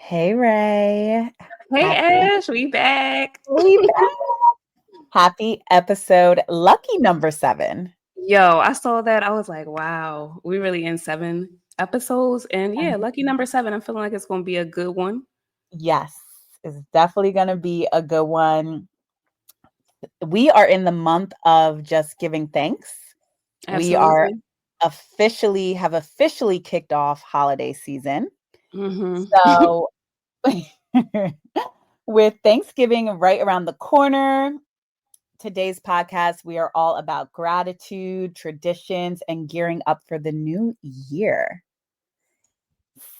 Hey Ray. Hey Happy Ash, we back. we back. Happy episode lucky number 7. Yo, I saw that. I was like, wow, we really in 7 episodes. And yeah, lucky number 7. I'm feeling like it's gonna be a good one. Yes, it's definitely going to be a good one. We are in the month of just giving thanks. We are Absolutely. officially kicked off holiday season. hmm So with Thanksgiving right around the corner, today's podcast, we are all about gratitude, traditions, and gearing up for the new year.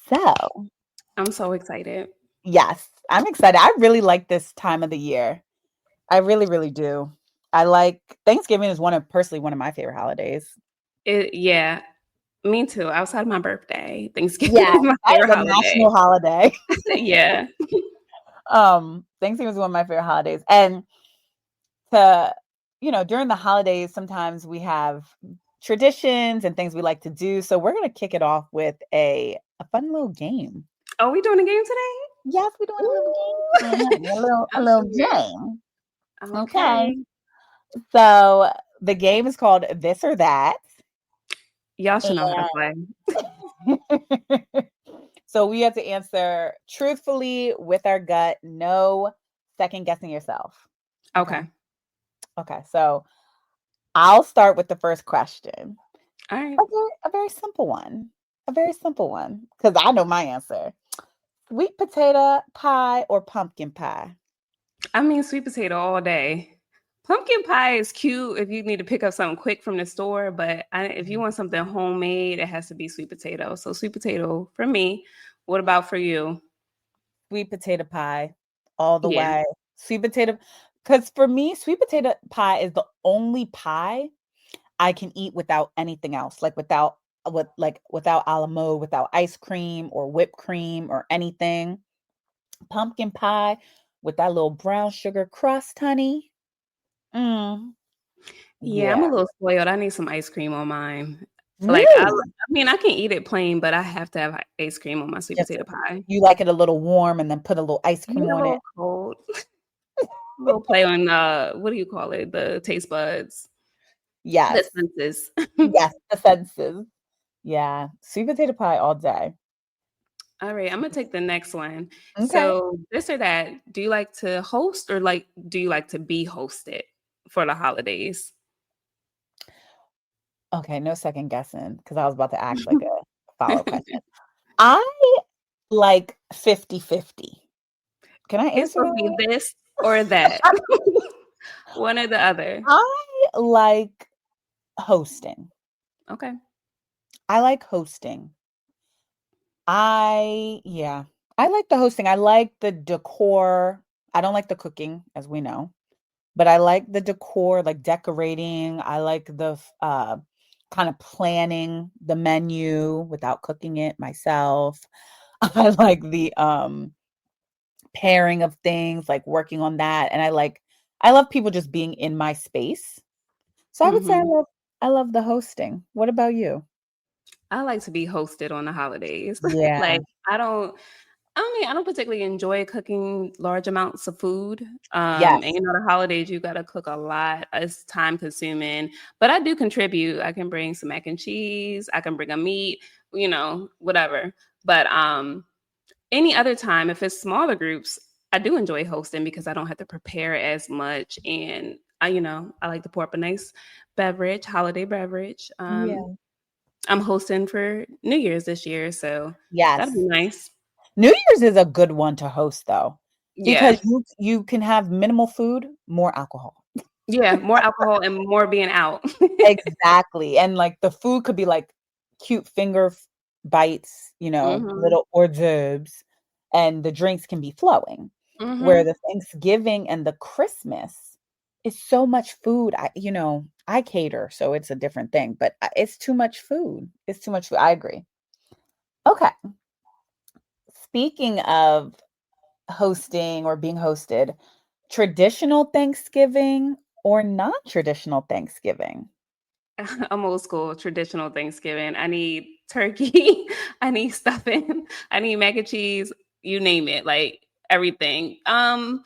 So, I'm so excited. yes, I'm excited. I really like this time of the year. I really, really do. I like Thanksgiving is personally one of my favorite holidays. Yeah, me too. Outside of my birthday, Thanksgiving Yeah, is my that is favorite a holiday. national holiday. Yeah. Thanksgiving is one of my favorite holidays. And to, during the holidays, sometimes we have traditions and things we like to do. So we're gonna kick it off with a fun little game. Are we doing a game today? Yes, we're doing a little game. Ooh. A I'm little scared. game. Okay. Okay. So the game is called This or That. Y'all should know how to And play. so we have to answer truthfully with our gut, no second guessing yourself. Okay. Okay. Okay. So I'll start with the first question. All right. A very simple one. A very simple one. Because I know my answer. Sweet potato pie or pumpkin pie? I mean, sweet potato all day. Pumpkin pie is cute if you need to pick up something quick from the store, but if you want something homemade, it has to be sweet potato. So sweet potato for me. What about for you? Sweet potato pie all the Yeah. way. Sweet potato, because for me, sweet potato pie is the only pie I can eat without anything else, like without a la mode, without ice cream or whipped cream or anything. Pumpkin pie with that little brown sugar crust, honey. Mm, Yeah, I'm yeah. a little spoiled. I need some ice cream on mine. Like I Really? mean, I can eat it plain, but I have to have ice cream on my sweet Just potato pie. you like it a little warm and then put a little ice cream Yeah, a on it. little cold. A little play on what do you call it? The taste buds. The Yes. senses. Yes, the senses. Yeah. Sweet potato pie all day. All right, I'm gonna take the next one. Okay. So, this or that, do you like to host or do you like to be hosted for the holidays? Okay, no second guessing because I was about to ask like a follow-up question. I like 50-50. Can I It's answer gonna be that? this or that. One or the other. I like hosting. Okay. I like hosting. Yeah. I like the hosting. I like the decor. I don't like the cooking, as we know, but I like the decor, like decorating. I like the kind of planning the menu without cooking it myself. I like the pairing of things, like working on that. And I love people just being in my space. So I would say Mhm. I love the hosting. What about you? I like to be hosted on the holidays. Yeah. Like, I don't particularly enjoy cooking large amounts of food. And Yes. the holidays, you got to cook a lot. It's time consuming, but I do contribute. I can bring some mac and cheese. I can bring a meat, whatever. But any other time, if it's smaller groups, I do enjoy hosting because I don't have to prepare as much. And I like to pour up a nice beverage, holiday beverage. Yeah. I'm hosting for New Year's this year, so that'll be Yes. nice. New Year's is a good one to host though, because Yeah. you can have minimal food, more alcohol. Yeah, more alcohol and more being out. Exactly. And like the food could be like cute bites, Mhm, little hors d'oeuvres, and the drinks can be flowing. Where mhm. the Thanksgiving and the Christmas is so much food. I cater, so it's a different thing, but it's too much food. It's too much food. I agree. Okay. Speaking of hosting or being hosted, traditional Thanksgiving or non-traditional Thanksgiving? I'm old school, traditional Thanksgiving. I need turkey, I need stuffing, I need mac and cheese. you name it, like everything. I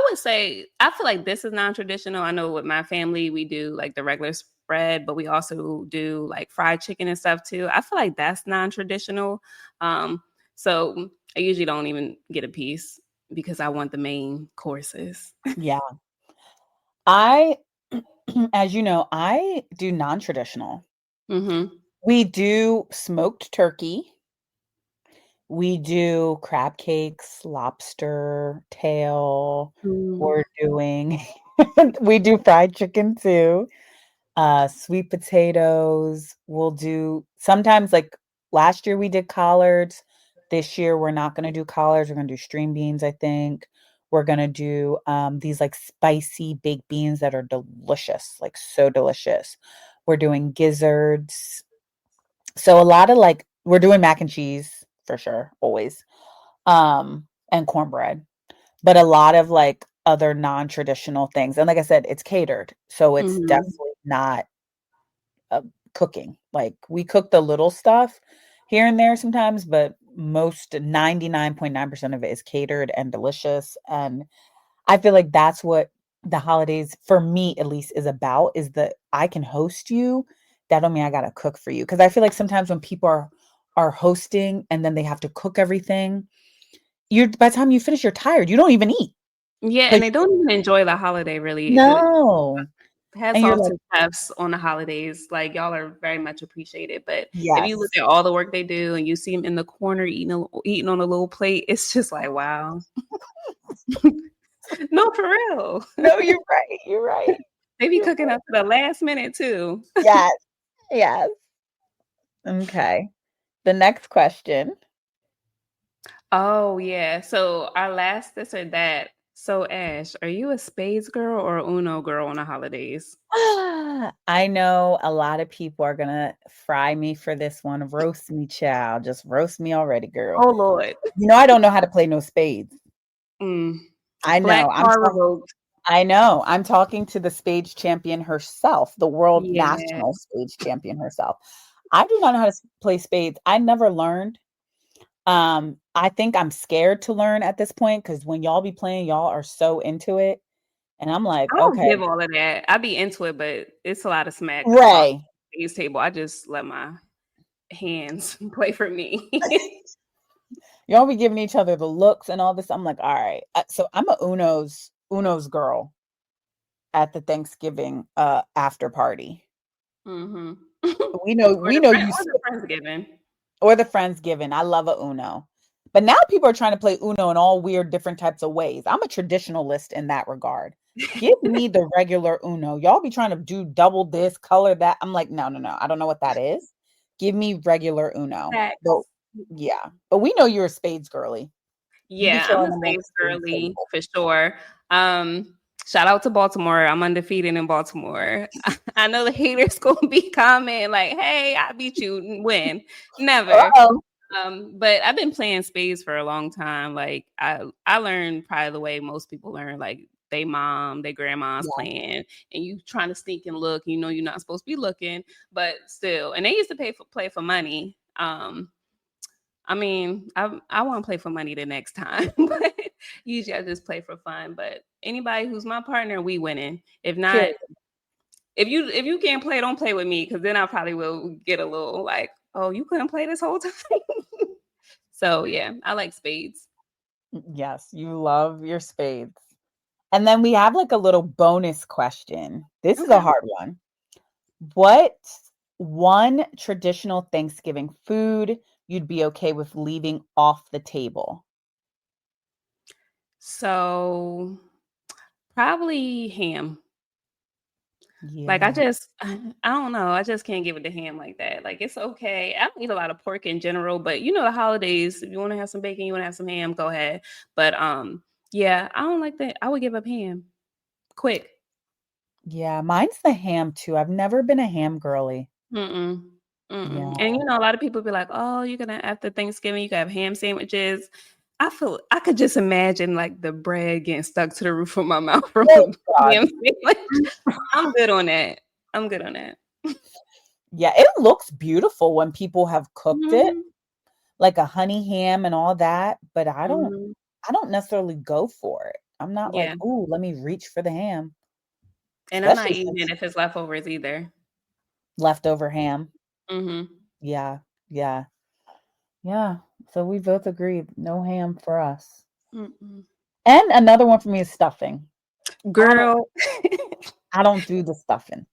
would say I feel like this is non-traditional. I know with my family we do like the regular spread, but we also do like fried chicken and stuff too. I feel like that's non-traditional. So I usually don't even get a piece because I want the main courses. Yeah. I, as you know, I do non-traditional. Hmm. We do smoked turkey. We do crab cakes, lobster tail. Mm. We're doing we do fried chicken too. Sweet potatoes. We'll do sometimes like last year we did collards. This year we're not gonna do collards. We're gonna do string beans, I think. We're gonna do these like spicy baked beans that are delicious, like so delicious. We're doing gizzards. So a lot of like we're doing mac and cheese for sure, always. And cornbread. But a lot of like other non-traditional things. And like I said, it's catered. So it's Hmm. definitely not uh, cooking. Like we cook the little stuff here and there sometimes, but most 99.9% of it is catered and delicious. And I feel like that's what the holidays, for me at least, is about is that I can host you. That don't mean I gotta cook for you. Cause I feel like sometimes when people are hosting and then they have to cook everything, you're by the time you finish, you're tired. You don't even eat. Yeah, 'Cause and they don't even enjoy the holiday really. no. Hats And you're off like, to chefs on the holidays. Like y'all are very much appreciated. But if you look yes. at all the work they do and you see them in the corner eating on a little plate, it's just like wow. No, for real. No, you're right. You're right. They be You're cooking right. up to the last minute too. Yes. Yes. Okay. The next question. Oh yeah. So our last this or that. So Ash, are you a spades girl or a Uno girl on the holidays? I know a lot of people are gonna fry me for this one. Roast me, child. Just roast me already, girl. Oh Lord. You know I don't know how to play no spades. Mm. I Black know. card revoked. I know. I'm talking to the spades champion herself, the world Yeah. national spades champion herself. I do not know how to play spades. I never learned. I think I'm scared to learn at this point because when y'all be playing, y'all are so into it. And I'm like, I don't okay, give all of that. I be into it, but it's a lot of smack across Ray, the table. I just let my hands play for me. y'all be giving each other the looks and all this. I'm like, all right. So I'm a Uno's girl at the Thanksgiving after party. Mhm. We know you Or the Friendsgiving. or the Friendsgiving. I love a Uno. But now people are trying to play Uno in all weird different types of ways. I'm a traditionalist in that regard. Give me the regular Uno. Y'all be trying to do double this, color that. I'm like, no, no, no. I don't know what that is. Give me regular Uno. But Facts. yeah. But we know you're a spades girly. You be Yeah, I'm chilling a on that space spades girly table. for sure. Shout out to Baltimore. I'm undefeated in Baltimore. I know the haters gonna be commenting like, "Hey, I beat you." When? Never. Uh-oh. But I've been playing spades for a long time. Like I learned probably the way most people learn, like they mom, they grandma's Yeah. playing, and you trying to sneak and look, you know you're not supposed to be looking, but still. And they used to play for money. I mean, I want to play for money the next time, but usually I just play for fun. But anybody who's my partner, we winning. If not, Period. if you can't play, don't play with me, because then I probably will get a little like, oh, you couldn't play this whole time. So yeah, I like spades. Yes, you love your spades. And then we have like a little bonus question. This is a Okay. hard one. What one traditional Thanksgiving food you'd be okay with leaving off the table? So probably ham. Like I Yeah. just I don't know. I just can't give it to ham like that. Like it's okay. I don't eat a lot of pork in general, but you know the holidays, if you want to have some bacon, you want to have some ham, go ahead. But yeah, I don't like that. I would give up ham quick. Yeah, mine's the ham too. I've never been a ham girly. Mm-mm. Mm-mm. Yeah. And you know, a lot of people be like, "Oh, you're gonna after Thanksgiving, you can have ham sandwiches." I feel I could just imagine like the bread getting stuck to the roof of my mouth from Oh the God. ham sandwich. I'm good on that. I'm good on that. Yeah, it looks beautiful when people have cooked it, Mhm. like a honey ham and all that, but Mhm. I don't necessarily go for it. I'm not like, Yeah, "Ooh, let me reach for the ham," and I'm not especially eating it since if it's leftovers either. leftover ham. Mhm. Yeah, yeah, yeah. So we both agreed, no ham for us. Mm-mm. And another one for me is stuffing. I don't Girl, I don't do the stuffing.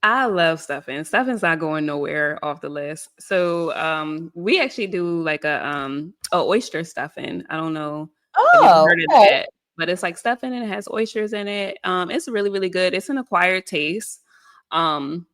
I love stuffing. Stuffing's not going nowhere off the list. So, we actually do like a oyster stuffing. I don't know if you've Oh, heard of okay. that, but it's like stuffing and it has oysters in it. It's really, really good. It's an acquired taste. Um,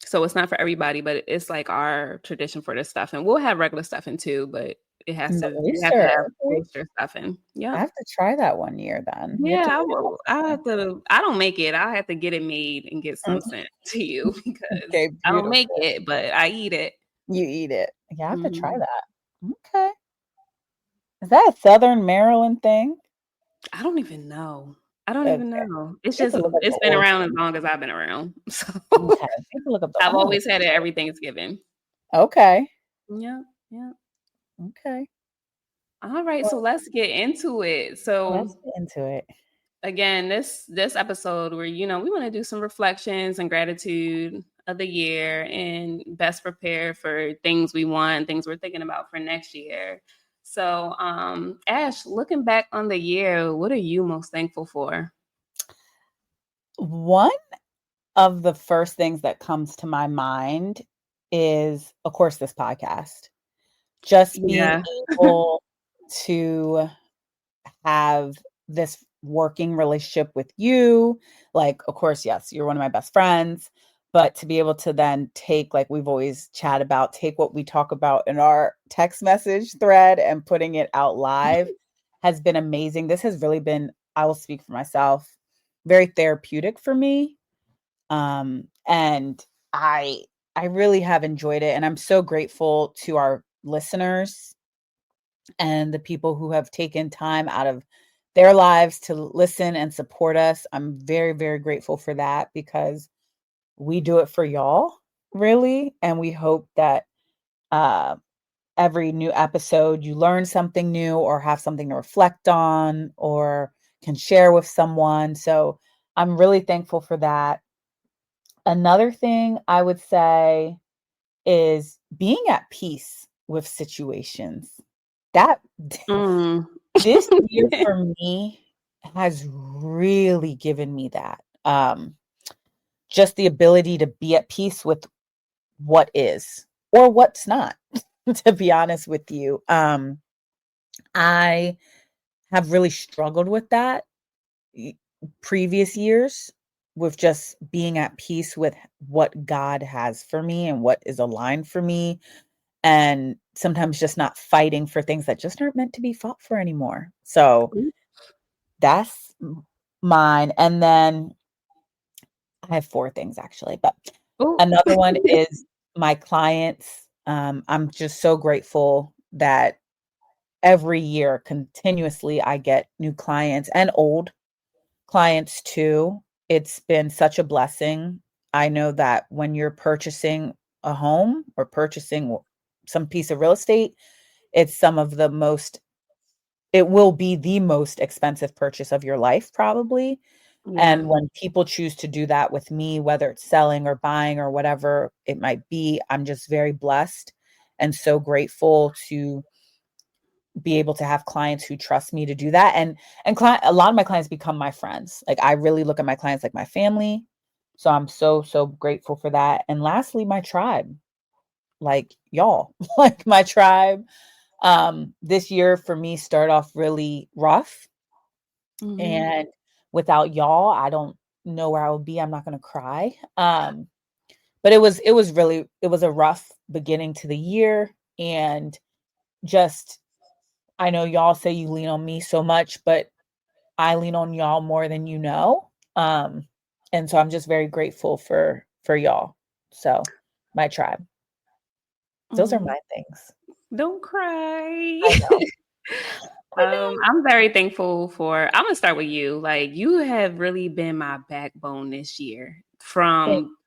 so it's not for everybody, but it's like our tradition for the stuffing. We'll have regular stuffing too, but And the we have to oyster, have okay. oyster stuffing. I Yep. have to try that one year then. You have Yeah, to I put it will. I on have to. I don't make it. I have to get it made and get some something. sent to you because Okay, I don't make beautiful. it, but I eat it. You eat it. Yeah, I have to try Mhm. that. Okay. Is that a Southern Maryland thing? I don't even know. I don't Okay. even know. It's You have just to look up the it's been around as origin. long as I've been around. So Okay. You have to look up the I've I'm gonna look always had it every Thanksgiving. okay. Yeah, yeah. Okay. All right, so Well, let's get into it. So let's get into it. again, this episode where we want to do some reflections and gratitude of the year and best prepare for things we want, things we're thinking about for next year. So, Ash, looking back on the year, what are you most thankful for? One of the first things that comes to my mind is, of course, this podcast. Just being Yeah. able to have this working relationship with you. Like, of course, yes, you're one of my best friends, but to be able to then take, like we've always chat about, take what we talk about in our text message thread and putting it out live has been amazing. This has really been, I will speak for myself, very therapeutic for me. And I really have enjoyed it. And I'm so grateful to our listeners and the people who have taken time out of their lives to listen and support us. I'm very, very grateful for that because we do it for y'all, really. And we hope that uh, every new episode you learn something new or have something to reflect on or can share with someone. So I'm really thankful for that. Another thing I would say is being at peace with situations. That Mm. This year for me has really given me that. Just the ability to be at peace with what is or what's not, to be honest with you. I have really struggled with that y- previous years with just being at peace with what God has for me and what is aligned for me. And sometimes just not fighting for things that just aren't meant to be fought for anymore. So that's mine, and then I have 4 things actually, but Oh. another one is my clients. I'm just so grateful that every year continuously I get new clients and old clients too. It's been such a blessing. I know that when you're purchasing a home or purchasing some piece of real estate, it's some of the most it will be the most expensive purchase of your life probably. Yeah. And when people choose to do that with me, whether it's selling or buying or whatever it might be, I'm just very blessed and so grateful to be able to have clients who trust me to do that. And a lot of my clients become my friends. Like I really look at my clients like my family. So I'm so grateful for that. And lastly, my tribe, like y'all, like my tribe. This year for me started off really rough, Mhm. and without y'all, I don't know where I would be. I'm not gonna cry. But it was a rough beginning to the year, and just I know y'all say you lean on me so much, but I lean on y'all more than you know. And so I'm just very grateful for y'all. So my tribe. Those are Mm. my things. Don't cry. I know. I know. I'm very thankful for I'm gonna start with you. Like you have really been my backbone this year. Thank From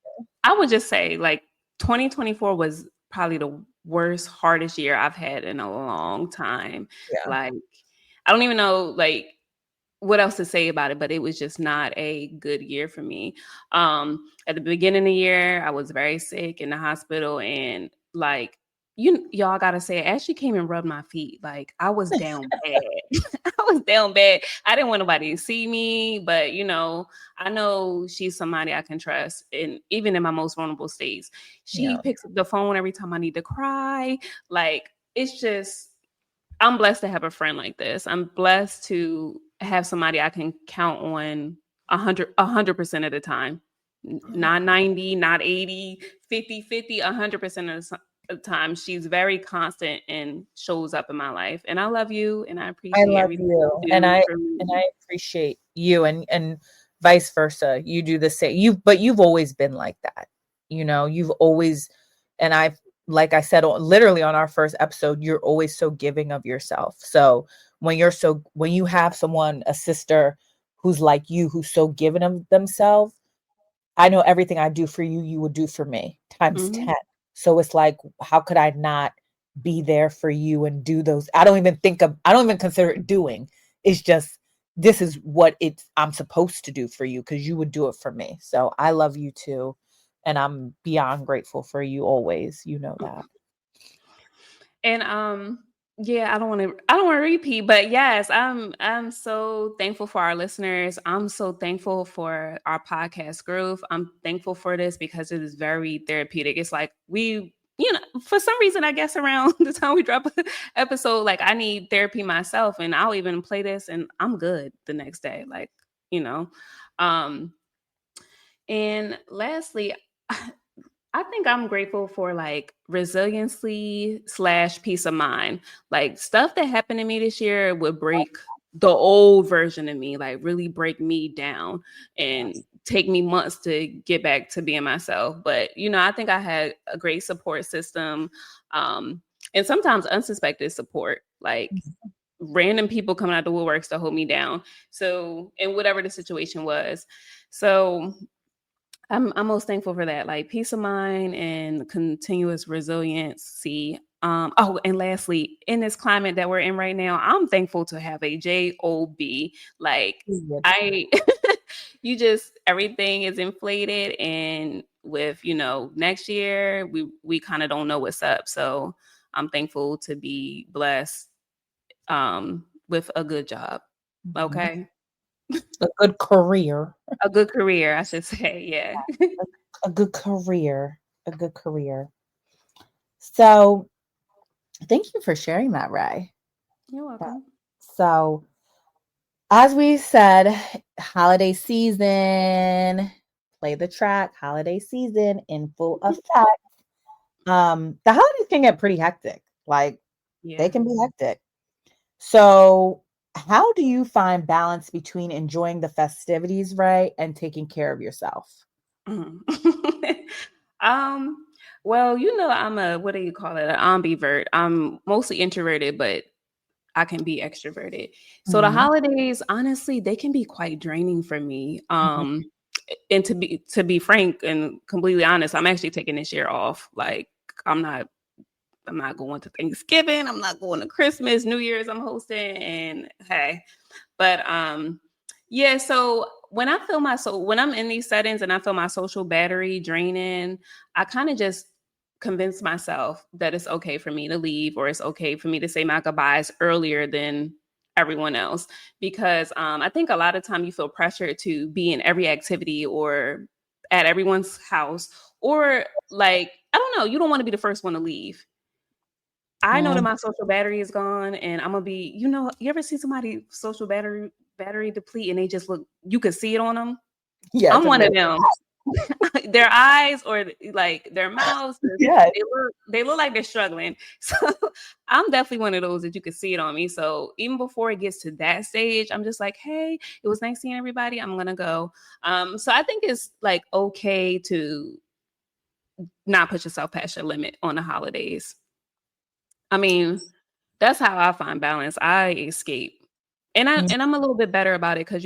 I would just say like 2024 was probably the worst, hardest year I've had in a long time. Yeah. Like, I don't even know like what else to say about it, but it was just not a good year for me. At the beginning of the year, I was very sick in the hospital, and like y'all gotta say, as she came and rubbed my feet, like I was down bad. I was down bad. I didn't want nobody to see me, but I know she's somebody I can trust, and even in my most vulnerable states, she Yeah. picks up the phone every time I need to cry. Like it's just I'm blessed to have a friend like this. I'm blessed to have somebody I can count on 100% of the time. Not 90, not 80, 50, 50, 100% of the time. She's very constant and shows up in my life. And I love you and I I appreciate love everything you, you and do I for and me. I appreciate you, and vice versa. You do the same. But you've always been like that. You've always, and I've, like I said, literally on our first episode, you're always so giving of yourself. So when you have someone, a sister who's like you, who's so giving of themselves, I know everything I do for you, you would do for me times Mhm. 10. So it's like, how could I not be there for you and do those? I don't even consider it doing. It's just, this is what I'm supposed to do for you because you would do it for me. So I love you too. And I'm beyond grateful for you always. You know that. And yeah, I don't want to repeat, but yes, I'm so thankful for our listeners. I'm so thankful for our podcast growth. I'm thankful for this because it is very therapeutic. It's like for some reason, I guess around the time we drop an episode, like I need therapy myself, and I'll even play this and I'm good the next day. Like, you know. Um and lastly, I think I'm grateful for like resiliency slash peace of mind. Like stuff that happened to me this year would break the old version of me, like really break me down and Yes. take me months to get back to being myself. But I think I had a great support system, um, and sometimes unsuspected support, like random people coming out the woodworks to hold me down. So, and whatever the situation was. So I'm most thankful for that, like peace of mind and continuous resiliency. Oh, and lastly, in this climate that we're in right now, I'm thankful to have a job. Like Period. I, you just everything is inflated, and with next year, we kind of don't know what's up. So I'm thankful to be blessed with a good job. Mhm. Okay, A good career. a good career, I should say. Yeah. A good career. A good career. So thank you for sharing that, Ray. You're Yeah. welcome. So, as we said, holiday season, play the track, holiday season in full effect. The holidays can get pretty hectic. Like they Yeah. can be hectic. So, how do you find balance between enjoying the festivities, right, and taking care of yourself? Mhm. um, well, I'm a what do you call it? An ambivert. I'm mostly introverted, but I can be extroverted. So the Mhm, holidays, honestly, they can be quite draining for me. mhm. And to be frank and completely honest, I'm actually taking this year off. Like I'm not I'm not going to Thanksgiving. I'm not going to Christmas, New Year's. I'm hosting, and hey, but yeah, so when I'm in these settings and I feel my social battery draining, I kind of just convince myself that it's okay for me to leave, or it's okay for me to say my goodbyes earlier than everyone else, because I think a lot of time you feel pressure to be in every activity or at everyone's house, or like I don't know, you don't want to be the first one to leave. I know that Mm, my social battery is gone, and I'm gonna be, you ever see somebody social battery deplete and they just look, you could see it on them. yes, I'm and one of they're them. Their eyes or like their mouths, yes. they look like they're struggling. So I'm definitely one of those that you can see it on me. So even before it gets to that stage, I'm just like, hey, it was nice seeing everybody. I'm gonna go. So I think it's like okay to not put yourself past your limit on the holidays. I mean, that's how I find balance. I escape. Mm, And I'm a little bit better about it because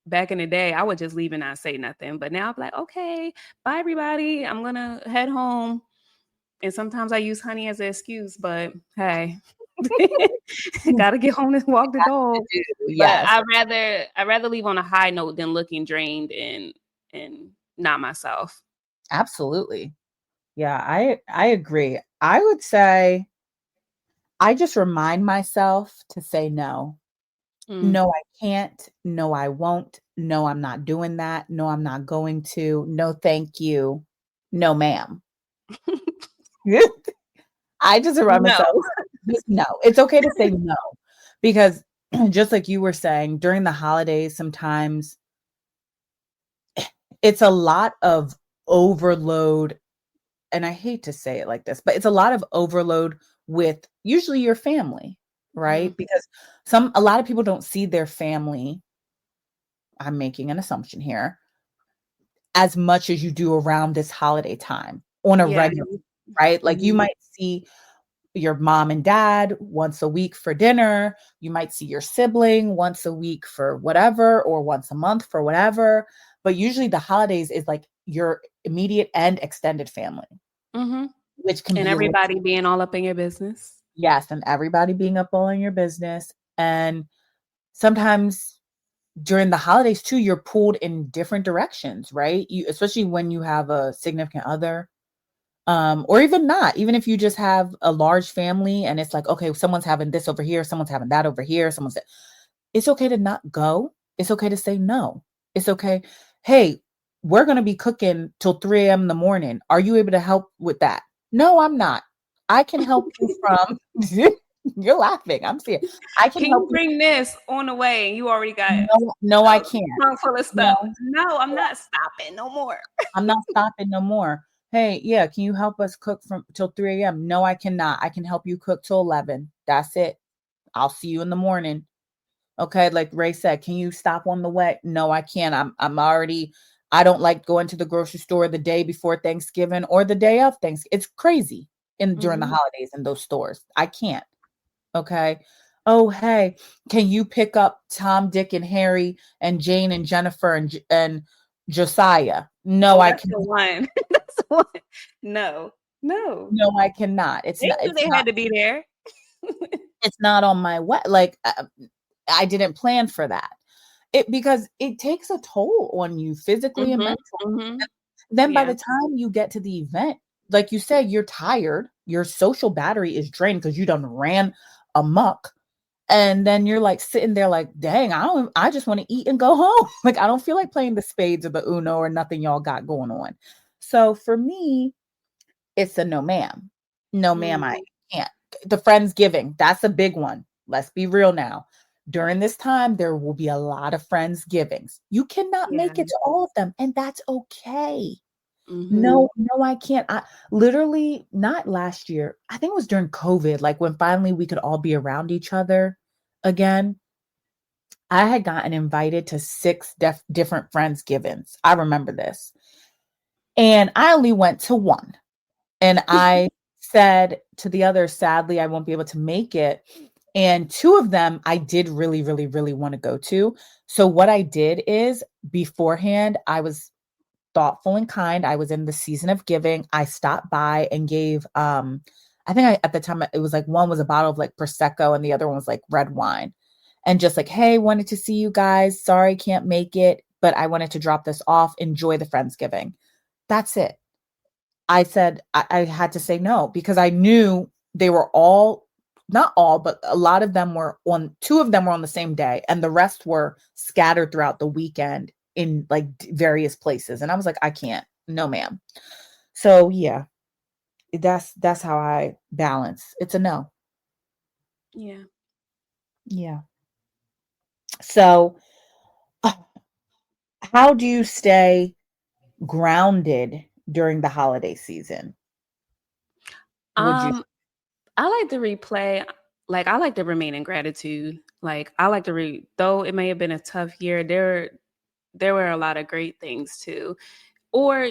back in the day, I would just leave and not say nothing. But now I'm like, okay, bye everybody. I'm gonna head home. And sometimes I use honey as an excuse, but hey, gotta get home and walk the dog. But Yes, I rather leave on a high note than looking drained and not myself. absolutely. Yeah, I agree. I would say I just remind myself to say no. Mm. No, I can't. No, I won't. No, I'm not doing that. No, I'm not going to. No, thank you. No, ma'am. I just remind myself, No. just no. It's okay to say no because just like you were saying, during the holidays, sometimes it's a lot of overload. And I hate to say it like this, but it's a lot of overload with usually your family, Mhm. right? Because a lot of people don't see their family. I'm making an assumption here as much as you do around this holiday time on a Yeah. regular, right? Like you Mhm. might see your mom and dad once a week for dinner. You might see your sibling once a week for whatever, or once a month for whatever. But usually the holidays is like your immediate and extended family, Mhm. which can And be a little, everybody being all up in your business. yes, and everybody being up all in your business. And sometimes during the holidays too, you're pulled in different directions, right? You, especially when you have a significant other, or even not, even if you just have a large family and it's like, okay, someone's having this over here, someone's having that over here, it's okay to not go. It's okay to say no. It's okay. Hey, we're going to be cooking till 3 a.m. in the morning. Are you able to help with that? No, I'm not. I can help you from, you're laughing. I'm serious. I can Can help you you. bring this on the way? And you already got No, no, I a can't. trunk full of No, stuff. No, I'm not stopping no more. I'm not stopping no more. Hey, yeah, can you help us cook from till 3 a.m.? No, I cannot. I can help you cook till 11. That's it. I'll see you in the morning. Okay, like Ray said, can you stop on the way? No, I can't. I'm already, I don't like going to the grocery store the day before Thanksgiving or the day of Thanksgiving. It's crazy in during the Mhm. holidays in those stores. I can't. Okay. Oh, hey, can you pick up Tom, Dick, and Harry and Jane and Jennifer and Josiah? No, Oh, I that's can. the one. That's the one. No. No. No, I cannot. They knew they had to be there. It's not on my like I didn't plan for that. It because it takes a toll on you physically and Mhm. mentally. Mhm. Then by Yeah. the time you get to the event, like you said, you're tired, your social battery is drained because you done ran amok. And then you're like sitting there like, dang, I just want to eat and go home. Like I don't feel like playing the spades or the Uno or nothing y'all got going on. So for me, it's a no, ma'am. No, ma'am, I Mhm. can't. The Friendsgiving, that's a big one. Let's be real now. During this time, there will be a lot of Friendsgivings. You cannot Yeah. make it to all of them, and that's okay. Mhm. No, no, I can't. I literally not last year. I think it was during COVID, like when finally we could all be around each other again. I had gotten invited to six different Friendsgivings. I remember this. And I only went to one. And I said to the others, sadly, I won't be able to make it. And two of them I did really, really, really want to go to. So what I did is beforehand, I was thoughtful and kind. I was in the season of giving. I stopped by and gave I think at the time it was like one was a bottle of like prosecco and the other one was like red wine. And just like, hey, wanted to see you guys. Sorry, can't make it, but I wanted to drop this off. Enjoy the Friendsgiving. That's it. I said I had to say no because I knew they were all not all, but a lot of them were on two of them were on the same day, and the rest were scattered throughout the weekend in like various places. And I was like, I can't, no, ma'am. So yeah, that's how I balance. It's a no. Yeah. Yeah. So how do you stay grounded during the holiday season? Would you? Um, I like to replay, like, I like to remain in gratitude. Like, I like to though it may have been a tough year, there were a lot of great things too. Or,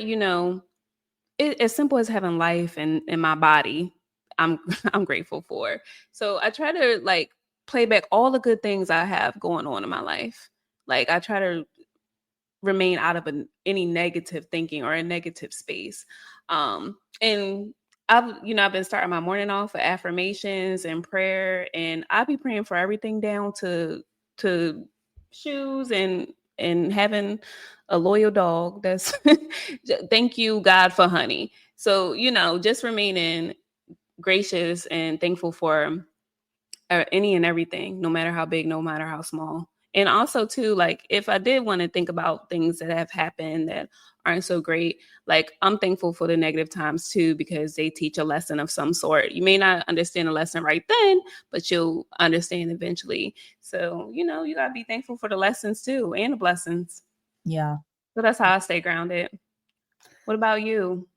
as simple as having life and in my body, I'm I'm grateful for. So I try to like play back all the good things I have going on in my life. Like I try to remain out of any negative thinking or a negative space. And I've been starting my morning off with affirmations and prayer, and I'll be praying for everything down to shoes and having a loyal dog. That's thank you God for honey. So, just remaining gracious and thankful for any and everything, no matter how big, no matter how small. And also, too, like if I did want to think about things that have happened that aren't so great, like I'm thankful for the negative times too, because they teach a lesson of some sort. You may not understand a lesson right then, but you'll understand eventually. So, you got to be thankful for the lessons too and the blessings. Yeah. So that's how I stay grounded. What about you?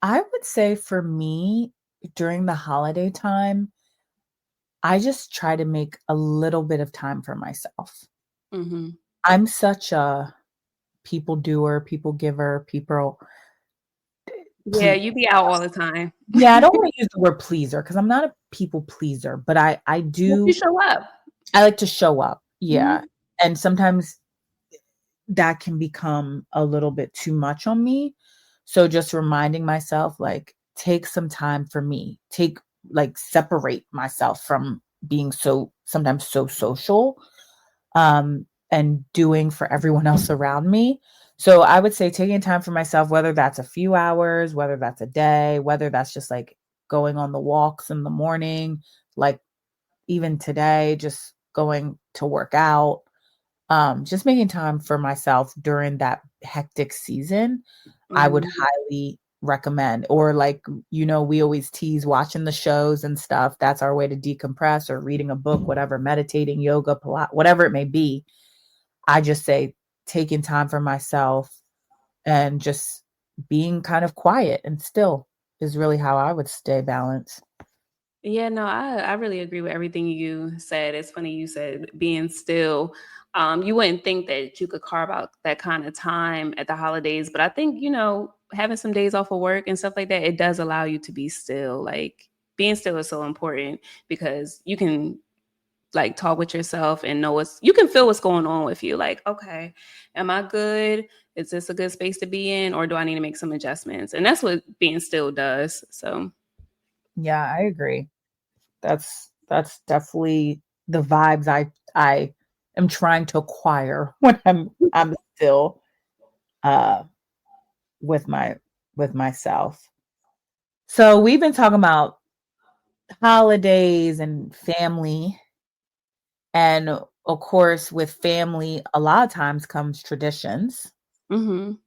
I would say for me, during the holiday time, I just try to make a little bit of time for myself. Hmm. I'm such a people doer, people giver, people Yeah, please. you be out all the time. Yeah, I don't want to use the word pleaser because I'm not a people pleaser, but I But you do show up. I like to show up. Yeah. Mhm. And sometimes that can become a little bit too much on me. So just reminding myself, like, take some time for me. Separate myself from being sometimes so social, and doing for everyone else around me. So I would say taking time for myself, whether that's a few hours, whether that's a day, whether that's just like going on the walks in the morning, like even today, just going to work out, just making time for myself during that hectic season, I would Mhm. highly recommend. Or like, we always tease watching the shows and stuff. That's our way to decompress, or reading a book, whatever, meditating, yoga, Pilates, whatever it may be. I just say taking time for myself and just being kind of quiet and still is really how I would stay balanced. Yeah, no, I really agree with everything you said. It's funny you said being still. You wouldn't think that you could carve out that kind of time at the holidays, but I think, having some days off of work and stuff like that, it does allow you to be still. Like being still is so important because you can like talk with yourself and you can feel what's going on with you. Like, okay, am I good? Is this a good space to be in? Or do I need to make some adjustments? And that's what being still does. So Yeah, I agree. That's definitely the vibes I am trying to acquire when I'm still uh with myself. So we've been talking about holidays and family, and of course with family a lot of times comes traditions. mhm.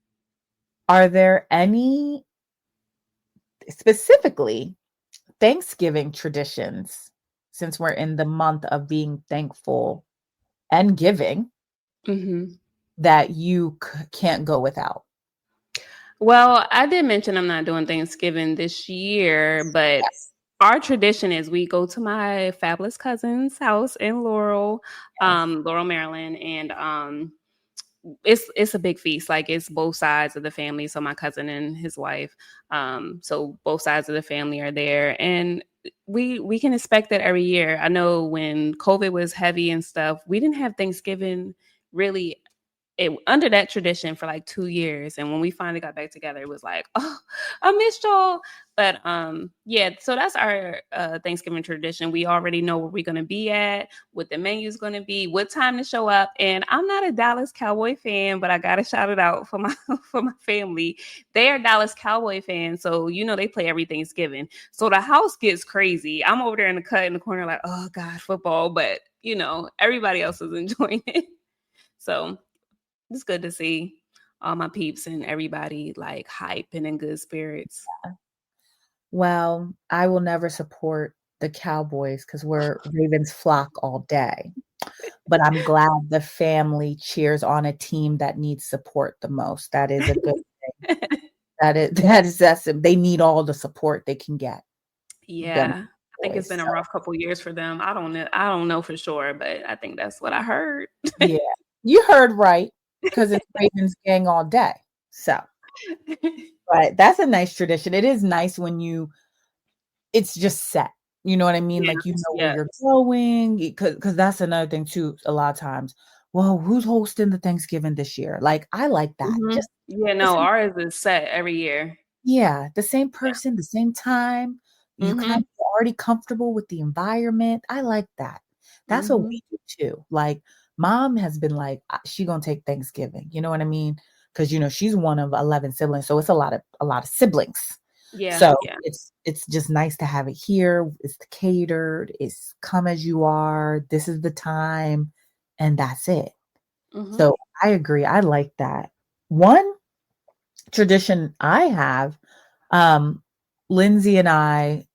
Are there any specifically Thanksgiving traditions, since we're in the month of being thankful and giving, Mhm. that you can't go without? Well, I did mention I'm not doing Thanksgiving this year, but Yes. our tradition is we go to my fabulous cousin's house in Yes. Laurel, Maryland, and it's a big feast. Like it's both sides of the family. So my cousin and his wife, so both sides of the family are there, and we can expect that every year. I know when COVID was heavy and stuff, we didn't have Thanksgiving really under that tradition for like 2 years, and when we finally got back together it was like, oh, I missed y'all. But yeah, so that's our Thanksgiving tradition. We already know where we're going to be at, what the menu's going to be, what time to show up. And I'm not a Dallas Cowboy fan, but I gotta shout it out for my for my family. They are Dallas Cowboy fans, so they play every Thanksgiving, so the house gets crazy. I'm over there in the cut in the corner like, oh god, football. But everybody else is enjoying it. So it's good to see all my peeps and everybody like hype and in good spirits. Well, I will never support the Cowboys because we're Ravens flock all day. But I'm glad the family cheers on a team that needs support the most. That is a good thing. They need all the support they can get. Them Yeah. I think it's boys. been a So rough couple years for them. I don't know for sure, but I think that's what I heard. yeah, you heard right because it's Ravens gang all day. So, but that's a nice tradition. It is nice when it's just set. You know what I mean? Like you Yes, know where you're yes. going, because that's another thing too. A lot of times, well, who's hosting the Thanksgiving this year? Like I like that. Mhm. Just Yeah, it's no, ours is set every year. Yeah, the same person, the same time. You kind Mhm. of already comfortable with the environment. I like that. That's what Mhm. we do too. Like mom has been like, she gonna take Thanksgiving. You know what I mean? Because she's one of 11 siblings, so it's a lot of siblings. Yeah, So yeah. it's just nice to have it here. It's catered. It's come as you are. This is the time, and that's it. Mhm. So I agree. I like that. One tradition I have, um, Lindsay and I,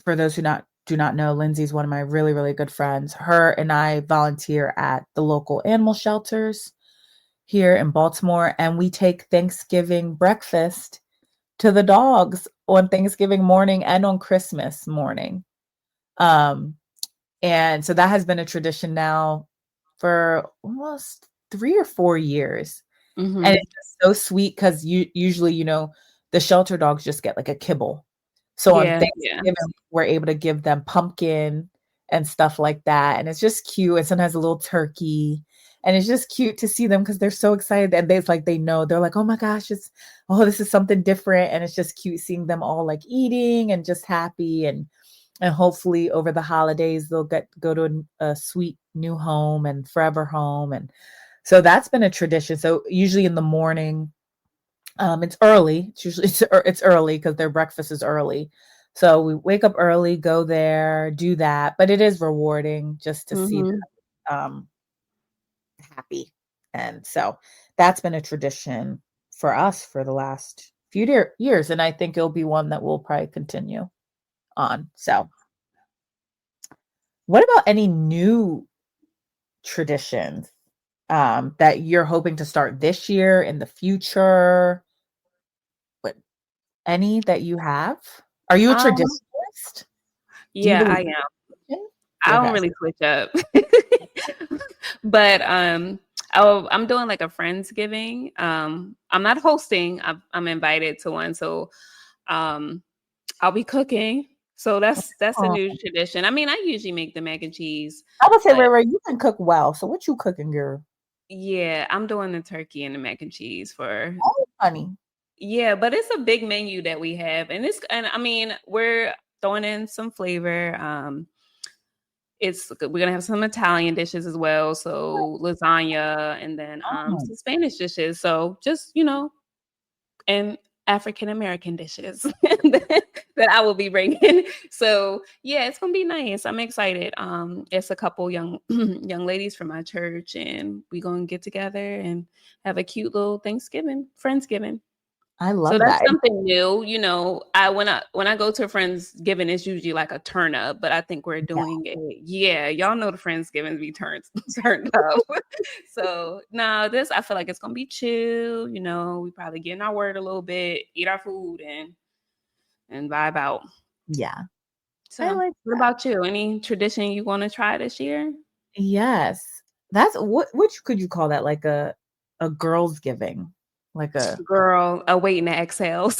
for those who not do not know, Lindsay's one of my really, really good friends. Her and I volunteer at the local animal shelters here in Baltimore, and we take Thanksgiving breakfast to the dogs on Thanksgiving morning and on Christmas morning. Um, and so that has been a tradition now for almost 3 or 4 years. And Mhm. it's just so sweet because usually, the shelter dogs just get like a kibble. So on Yeah, yeah. Thanksgiving, we're able to give them pumpkin and stuff like that. And it's just cute. And sometimes a little turkey. And it's just cute to see them because they're so excited. And it's like they know, they're like, oh my gosh, this is something different. And it's just cute seeing them all like eating and just happy. And hopefully over the holidays, they'll go to a sweet new home and forever home. And so that's been a tradition. So usually in the morning, it's early. It's early because their breakfast is early. So we wake up early, go there, do that. But it is rewarding just to see Mhm. them happy. And so that's been a tradition for us for the last few years. And I think it'll be one that we'll probably continue on. So what about any new traditions that you're hoping to start this year in the future? What any that you have? Are you a Um, traditionalist? Do you yeah, believe I am. in tradition? I don't Okay. really switch up. But I'm doing like a friendsgiving. I'm not hosting. I'm invited to one, so um, I'll be cooking. So that's a Oh, new tradition. I mean, I usually make the mac and cheese, I would say, but Ray, you can cook well. So what you cooking, girl? yeah, I'm doing the turkey and the mac and cheese for Oh, honey. yeah, but it's a big menu that we have, and I mean, we're throwing in some flavor. We're gonna have some Italian dishes as well, so lasagna, and then Oh, some Spanish dishes. So just and African American dishes that I will be bringing. So yeah, it's gonna be nice. I'm excited. It's a couple young young ladies from my church, and we gonna get together and have a cute little Thanksgiving, Friendsgiving. I So love that's that. something new, I when I go to a Friendsgiving, it's usually like a turn up, but I think we're Yeah. doing yeah, y'all know the Friendsgivings be turned turned up. So no, this I feel like it's gonna be chill, we probably get in our word a little bit, eat our food and vibe out. Yeah. I So like what that. about you? Any tradition you want to try this year? Yes. That's which could you call that? Like a girl's giving. Like a Girl, waiting to exhale.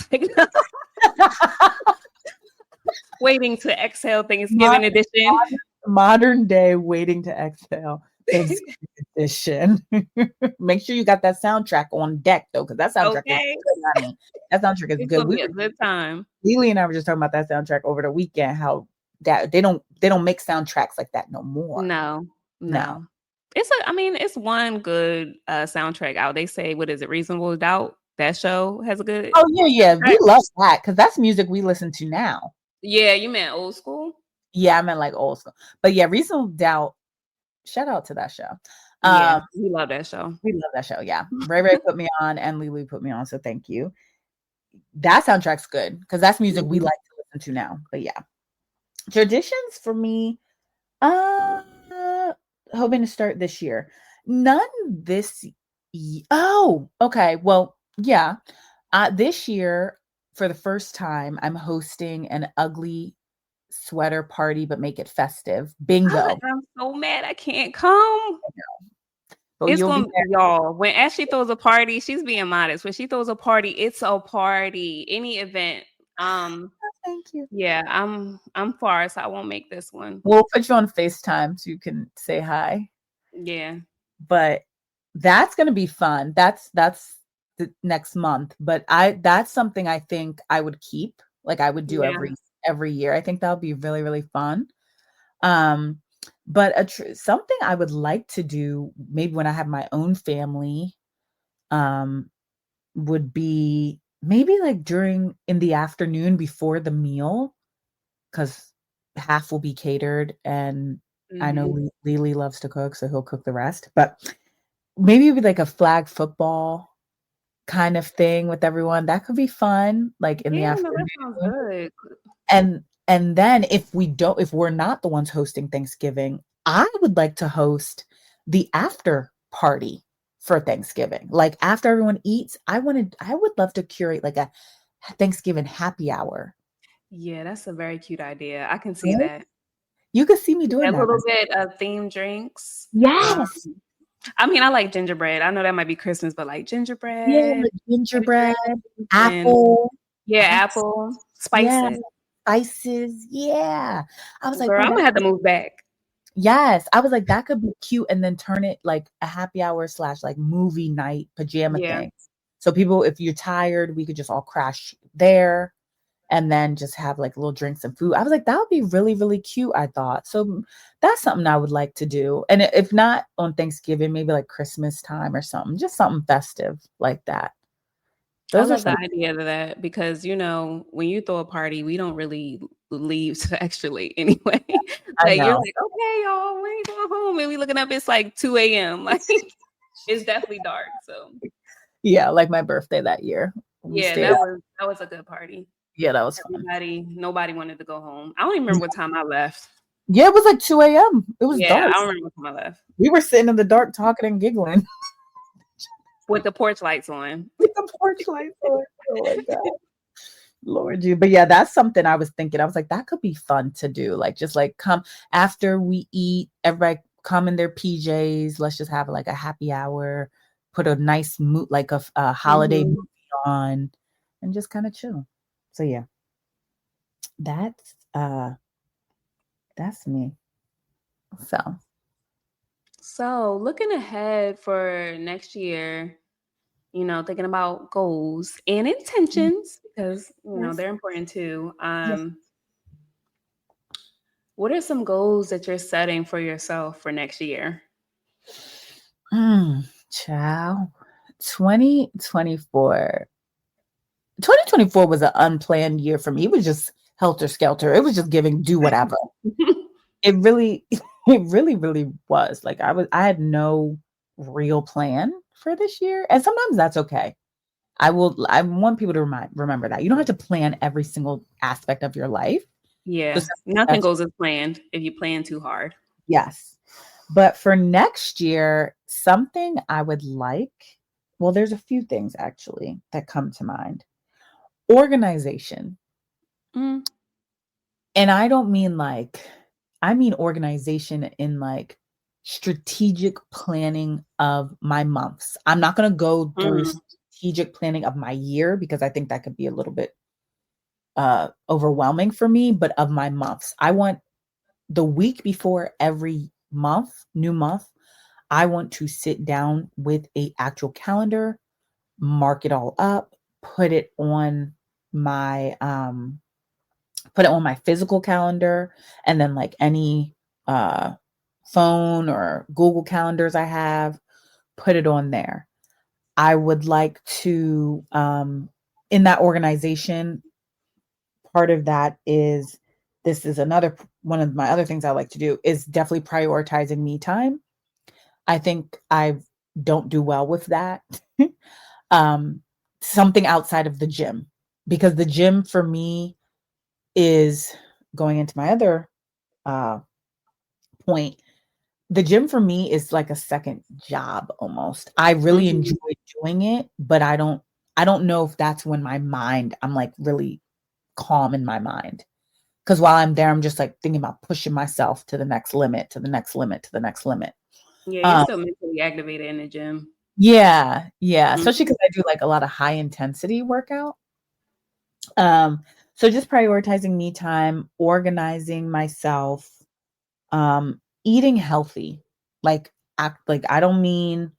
Waiting to exhale Thanksgiving modern, edition. modern day waiting to exhale Thanksgiving edition. Make sure you got that soundtrack on deck though, because that soundtrack is Okay. good, honey. That soundtrack is It's good. gonna be a good time. Lily and I were just talking about that soundtrack over the weekend. How that they don't make soundtracks like that no more. No, No. no. I mean, it's one good, soundtrack out. They say, what is it, Reasonable Doubt? That show has a good Oh yeah, yeah. We soundtrack. love that because that's music we listen to now. Yeah, you meant old school? Yeah, I meant like old school. But yeah, Reasonable Doubt. Shout out to that show. Yeah, Um, we love that show. we love that show. Yeah, Ray Ray put me on, and Lily put me on. So thank you. That soundtrack's good because that's music we Mhm. like to listen to now. But yeah, traditions for me. Uh, hoping to start this year. None this. Oh, okay. Well, yeah. This year, for the first time, I'm hosting an ugly sweater party, but make it festive. Bingo. I'm so mad I can't come. So It's you'll be gonna there. y'all, when Ashley throws a party, she's being modest. When she throws a party, it's a party. Any event. Um, Thank you. yeah, I'm far, so I won't make this one. We'll put you on FaceTime so you can say hi. Yeah. But that's gonna be fun. That's next month, but that's something I think I would keep. Like I would do Yeah. every year. I think that would be really, really fun. Um, but something I would like to do maybe when I have my own family, um, would be maybe like during in the afternoon before the meal, because half will be catered, and I know Hmm. Lily loves to cook, so he'll cook the rest. But maybe it'd be like a flag football kind of thing with everyone. That could be fun, like in the Yeah, no, that sounds afternoon. good. And then if we're not the ones hosting Thanksgiving, I would like to host the after party for Thanksgiving. Like after everyone eats, I would love to curate like a Thanksgiving happy hour. Yeah, that's a very cute idea. I can see Right? that. You could see me Yeah, doing a that. little bit of themed drinks. Yes. I mean, I like gingerbread. I know that might be Christmas, but like Yeah, gingerbread, like red gingerbread, drinks, and apple, yeah, ice. apple, Yeah, spices. spices. Yeah. I was like, Girl, oh, I'm that gonna have to move back. yes. I was like, that could be cute and then turn it like a happy hour slash like movie night pajama Yeah, thing. So people, if you're tired, we could just all crash there and then just have like little drinks and food. I was like, that would be really, really cute, I thought. So that's something I would like to do. And if not on Thanksgiving, maybe like Christmas time or something, just something festive like that. I Those are love the some, idea of that because when you throw a party, we don't really leave till extra late anyway. I Like you're know. like, okay, y'all, we ain't going home, and we looking up. It's like 2 a.m. Like it's definitely dark. So Yeah, like my birthday that year. We yeah, stayed up. that was a good party. Yeah, that was fun. Nobody wanted to go home. I don't even remember what time I left. Yeah, it was like 2 a.m. It was Yeah, dark. I don't remember what time I left We were sitting in the dark talking and giggling with the porch lights on. with the porch lights on. Oh my God. Lord you. But yeah, that's something I was thinking. I was like, that could be fun to do. Like just like come after we eat, everybody come in their PJs. Let's just have like a happy hour, put a nice mood, like a holiday Mhm. movie on, and just kind of chill. So yeah, that's that's me. So So looking ahead for next year, thinking about goals and intentions because yes. they're important too. Yes. What are some goals that you're setting for yourself for next year? Child. 2024. 2024 was an unplanned year for me. It was just helter skelter. It was just giving do whatever. It really, it really, really was. Like I had no real plan for this year. And sometimes that's okay. I want people to remember that. You don't have to plan every single aspect of your life. Yeah, Just nothing that's goes as planned if you plan too hard. yes. But for next year, something I would like, well, there's a few things actually that come to mind. Organization. Mm, And I don't mean like, I mean organization in like strategic planning of my months. I'm not going to go through mm, strategic planning of my year because I think that could be a little bit overwhelming for me, but of my months. I want the week before every month, new month, I want to sit down with a actual calendar, mark it all up, my put it on my physical calendar, and then like any uh phone or Google calendars I have, put it on there. I would like to in that organization, part of that is this is another one of my other things I like to do is definitely prioritizing me time. I think I don't do well with that. um Something outside of the gym, because the gym for me is going into my other uh point. The gym for me is like a second job almost. I really enjoy mhm. doing it, but I don't know if that's when I'm like really calm in my mind. Because while I'm there, I'm just like thinking about pushing myself to the next limit, to the next limit, to the next limit. Yeah, you're Um, still mentally activated in the gym. yeah, yeah. Especially Mhm. because I do like a lot of high intensity workout. Um, so just prioritizing me time, organizing myself, eating healthy. Like act like I don't mean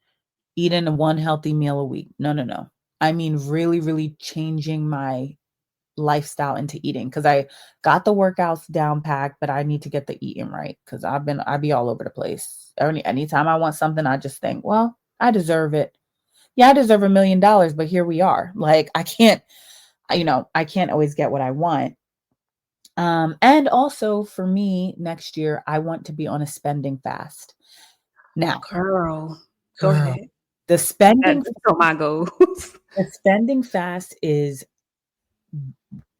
eating one healthy meal a week. No, no, no. I mean, really, really changing my lifestyle into eating because I got the workouts down packed, but I need to get the eating right because I be all over the place. Anytime I want something, I just think, well, I deserve it. Yeah, I deserve $1 million, but here we are. Like I can't, I can't always get what I want. And also for me, next year, I want to be on a spending fast. Now, Girl, go girl, ahead. the spending That's still my goals. the spending fast is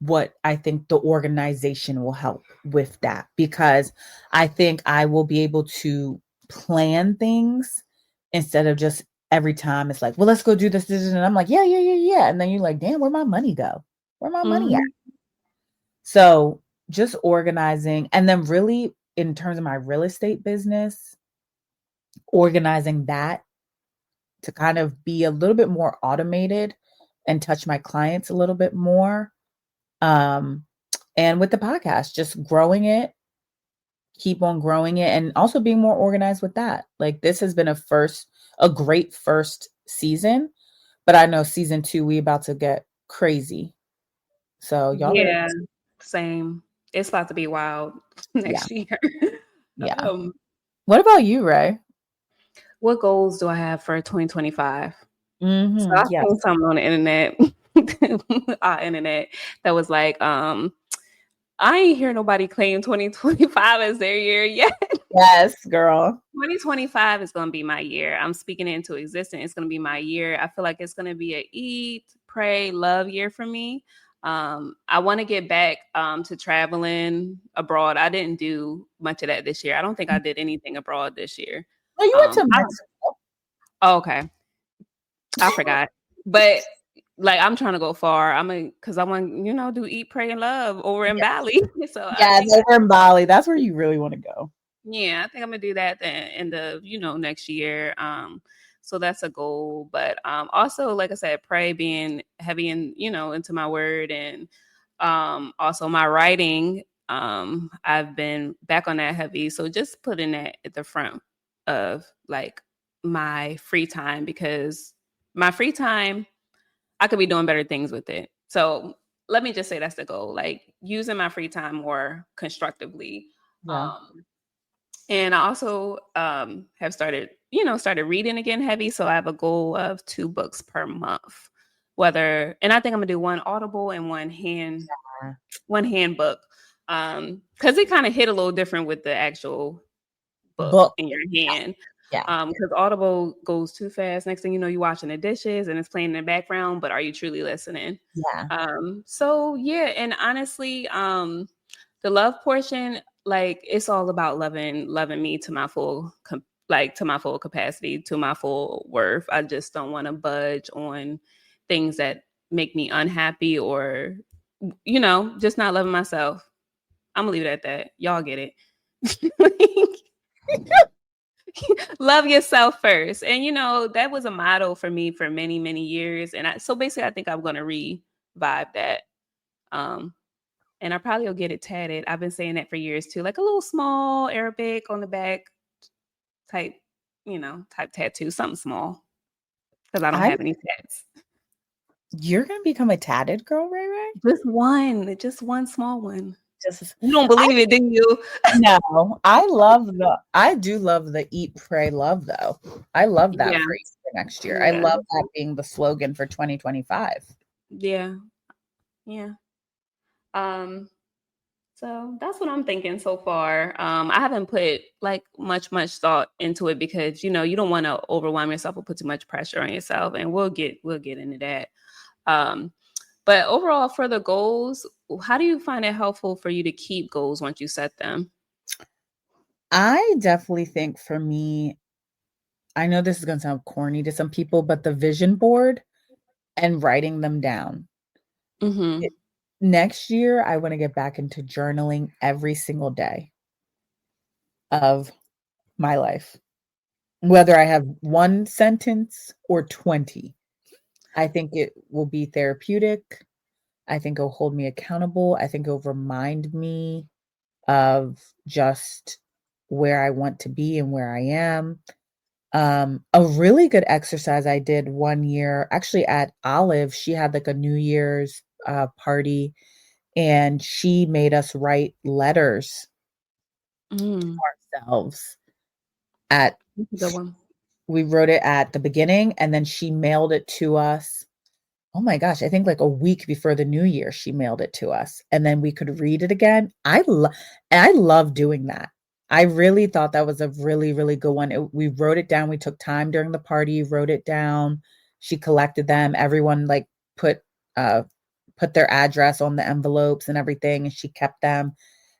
what I think the organization will help with that because I think I will be able to plan things instead of just every time it's like, well, let's go do this, and I'm like, yeah, yeah, yeah, yeah. And then you're like, damn, where my money go? Where my money at? Mhm. So just organizing and then really in terms of my real estate business, organizing that to kind of be a little bit more automated and touch my clients a little bit more. Um, and with the podcast, just growing it, keep on growing it, and also being more organized with that. Like this has been a great first season, but I know season two, we about to get crazy. So y'all better, Yeah, same. It's about to be wild yeah, next year. yeah. Um, What about you, Ray? what goals do I have for 2025? So I Yes. seen something on the internet, our internet, that was like, I ain't hear nobody claim 2025 as their year yet. Yes, girl. 2025 is going to be my year. I'm speaking it into existence. It's going to be my year. I feel like it's going to be a eat, pray, love year for me. I want to get back to traveling abroad. I didn't do much of that this year. I don't think I did anything abroad this year. Oh, you went to Mexico. Oh, okay. I forgot. But like I'm trying to go far. Cause I want, do eat, pray, and love over in Yeah. Bali. So I Yes, think over in Bali. That's where you really want to go. yeah, I think I'm gonna do that in the, next year. So that's a goal. But also, like I said, pray being heavy in, into my word and also my writing. I've been back on that heavy. So just putting that at the front of like my free time because my free time, I could be doing better things with it. So let me just say that's the goal, like using my free time more constructively. Yeah. Um, and I also have started reading again heavy. So I have a goal of 2 books per month. And I think I'm gonna do one Audible and one handbook. Because it kind of hit a little different with the actual book Book. in your hand. Yeah. Because Audible goes too fast. Next thing you know, you're washing the dishes and it's playing in the background, but are you truly listening? Yeah. So yeah, and honestly, the love portion, like it's all about loving me to my to my full capacity, to my full worth. I just don't want to budge on things that make me unhappy or just not loving myself. I'm gonna leave it at that. Y'all get it. Love yourself first. And that was a motto for me for many, many years. And so basically I think I'm gonna revive that. Um and I probably will get it tatted. I've been saying that for years too, like a little small Arabic on the back type, type tattoo, something small because I don't I have any tats. You're gonna become a tatted girl, Ray Ray? Just one small one. Just You don't I believe it, do you? no. I do love the eat, pray, love though. I love that Yeah, phrase for next year. I yeah, love that being the slogan for 2025. yeah, yeah. Um, So that's what I'm thinking so far. I haven't put like much thought into it because you don't want to overwhelm yourself or put too much pressure on yourself, and we'll get into that. Um, but overall, for the goals, how do you find it helpful for you to keep goals once you set them? I definitely think for me, I know this is gonna sound corny to some people, but the vision board and writing them down. Mm-hmm. Next year, I want to get back into journaling every single day of my life, whether I have one sentence or 20. I think it will be therapeutic. I think it'll hold me accountable. I think it'll remind me of just where I want to be and where I am. A really good exercise I did one year, actually at Olive, she had like a New Year's party and she made us write letters Mm, to ourselves at that's a good one. we wrote it at the beginning and then she mailed it to us. Oh my gosh, I think like a week before the new year she mailed it to us and then we could read it again. I love doing that. I really thought that was a really really good one. We wrote it down. We took time during the party, wrote it down. She collected them. Everyone like put uh put their address on the envelopes and everything and she kept them.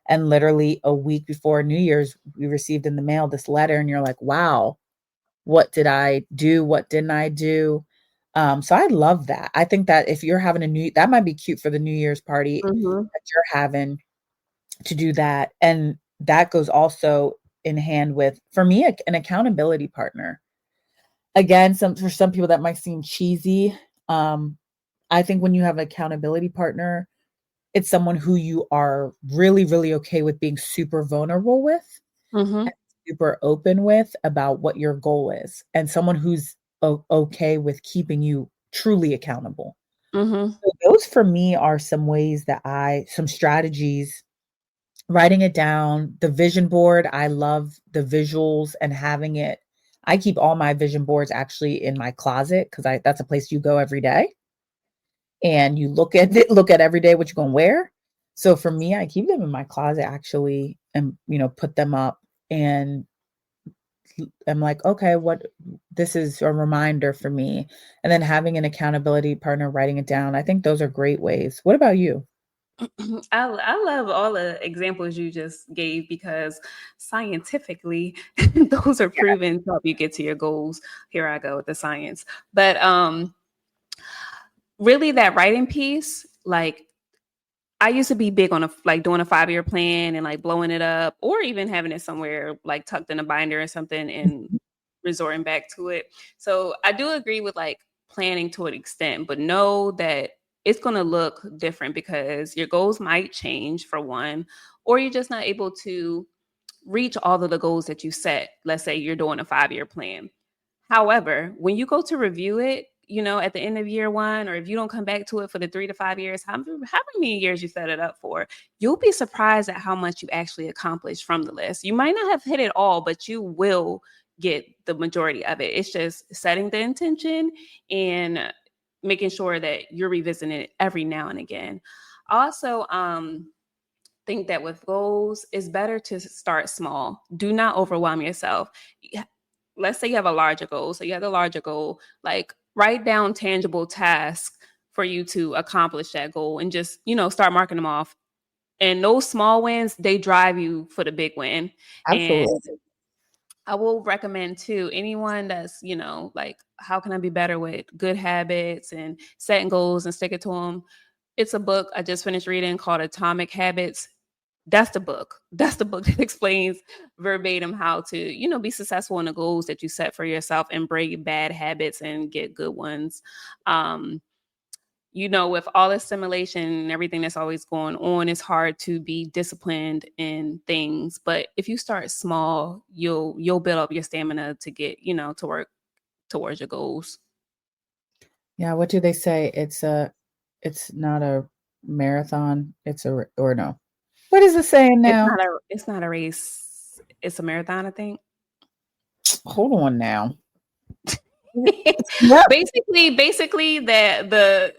And literally a week before New Year's, we received in the mail this letter and you're like, "Wow, what did I do? What didn't I do?" So I love that. I think that if you're having that might be cute for the New Year's party Mhm. that you're having to do that. And that goes also in hand with, for me, an accountability partner. Again, for some people that might seem cheesy. Um, I think when you have an accountability partner, it's someone who you are really, really okay with being super vulnerable with Mhm. and super open with about what your goal is, and someone who's okay with keeping you truly accountable. Mhm. So those for me are some ways that some strategies, writing it down, the vision board. I love the visuals and having it. I keep all my vision boards actually in my closet because I that's a place you go every day and you look at it, look at every day what you're gonna wear. So for me, I keep them in my closet actually and put them up and I'm like, okay, what this is a reminder for me. And then having an accountability partner writing it down. I think those are great ways. What about you? I love all the examples you just gave because scientifically those are Yeah, proven to help you get to your goals. Here I go with the science. But really that writing piece, like I used to be big on like doing a 5-year plan and like blowing it up or even having it somewhere like tucked in a binder or something and resorting back to it. So I do agree with like planning to an extent, but know that it's going to look different because your goals might change for one, or you're just not able to reach all of the goals that you set. Let's say you're doing a 5-year plan. However, when you go to review it, at the end of year one, or if you don't come back to it for the 3 to 5 years, how many years you set it up for, you'll be surprised at how much you actually accomplished from the list. You might not have hit it all, but you will get the majority of it. It's just setting the intention and making sure that you're revisiting it every now and again. Also, think that with goals, it's better to start small. Do not overwhelm yourself. Let's say you have a larger goal. So you have the larger goal, like write down tangible tasks for you to accomplish that goal and just, start marking them off. And those small wins, they drive you for the big win. And absolutely. I will recommend to anyone that's, like, how can I be better with good habits and setting goals and sticking to them? It's a book I just finished reading called Atomic Habits. That's the book. That's the book that explains verbatim how to, be successful in the goals that you set for yourself and break bad habits and get good ones. Um, with all the stimulation and everything that's always going on, it's hard to be disciplined in things. But if you start small, you'll build up your stamina to get, to work towards your goals. Yeah, what do they say? It's not a marathon, or no. What is the saying now? It's not a race. It's a marathon, I think. Hold on now. Yep. Basically the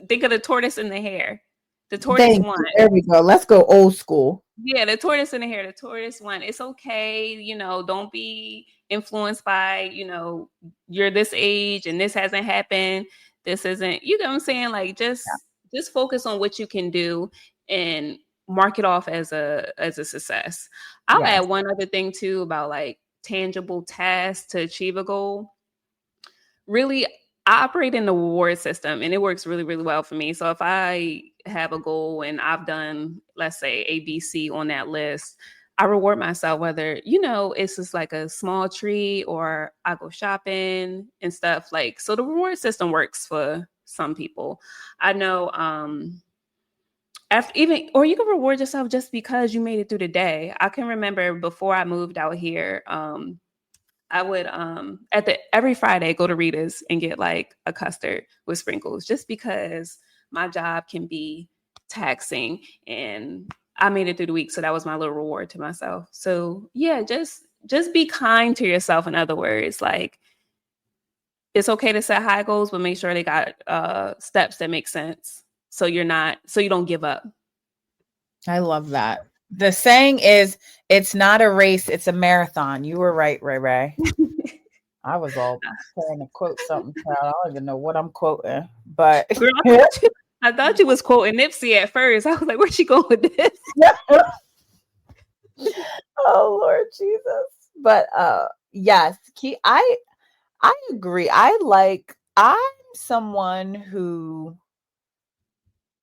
think of the tortoise and the hare. The tortoise Thank won. you. There we go. Let's go old school. Yeah, the tortoise and the hare. The tortoise won. It's okay, don't be influenced by, you're this age and this hasn't happened. This isn't, you know what I'm saying? Like just focus on what you can do and mark it off as a success. I'll Yes. add one other thing too about like tangible tasks to achieve a goal. Really, I operate in the reward system and it works really, really well for me. So if I have a goal and I've done, let's say, ABC on that list, I reward myself, whether, it's just like a small treat or I go shopping and stuff. Like, so the reward system works for some people. I know, after even, or you can reward yourself just because you made it through the day. I can remember before I moved out here, I would at the every Friday go to Rita's and get like a custard with sprinkles just because my job can be taxing and I made it through the week, so that was my little reward to myself. So yeah, just be kind to yourself, in other words. Like it's okay to set high goals, but make sure they got steps that make sense. So you don't give up. I love that. The saying is, it's not a race, it's a marathon. You were right, Ray Ray. I was all trying to quote something, child. I don't even know what I'm quoting, but Girl, I thought you was quoting Nipsey at first. I was like, where's she going with this? oh Lord Jesus. But yes, I agree. I'm someone who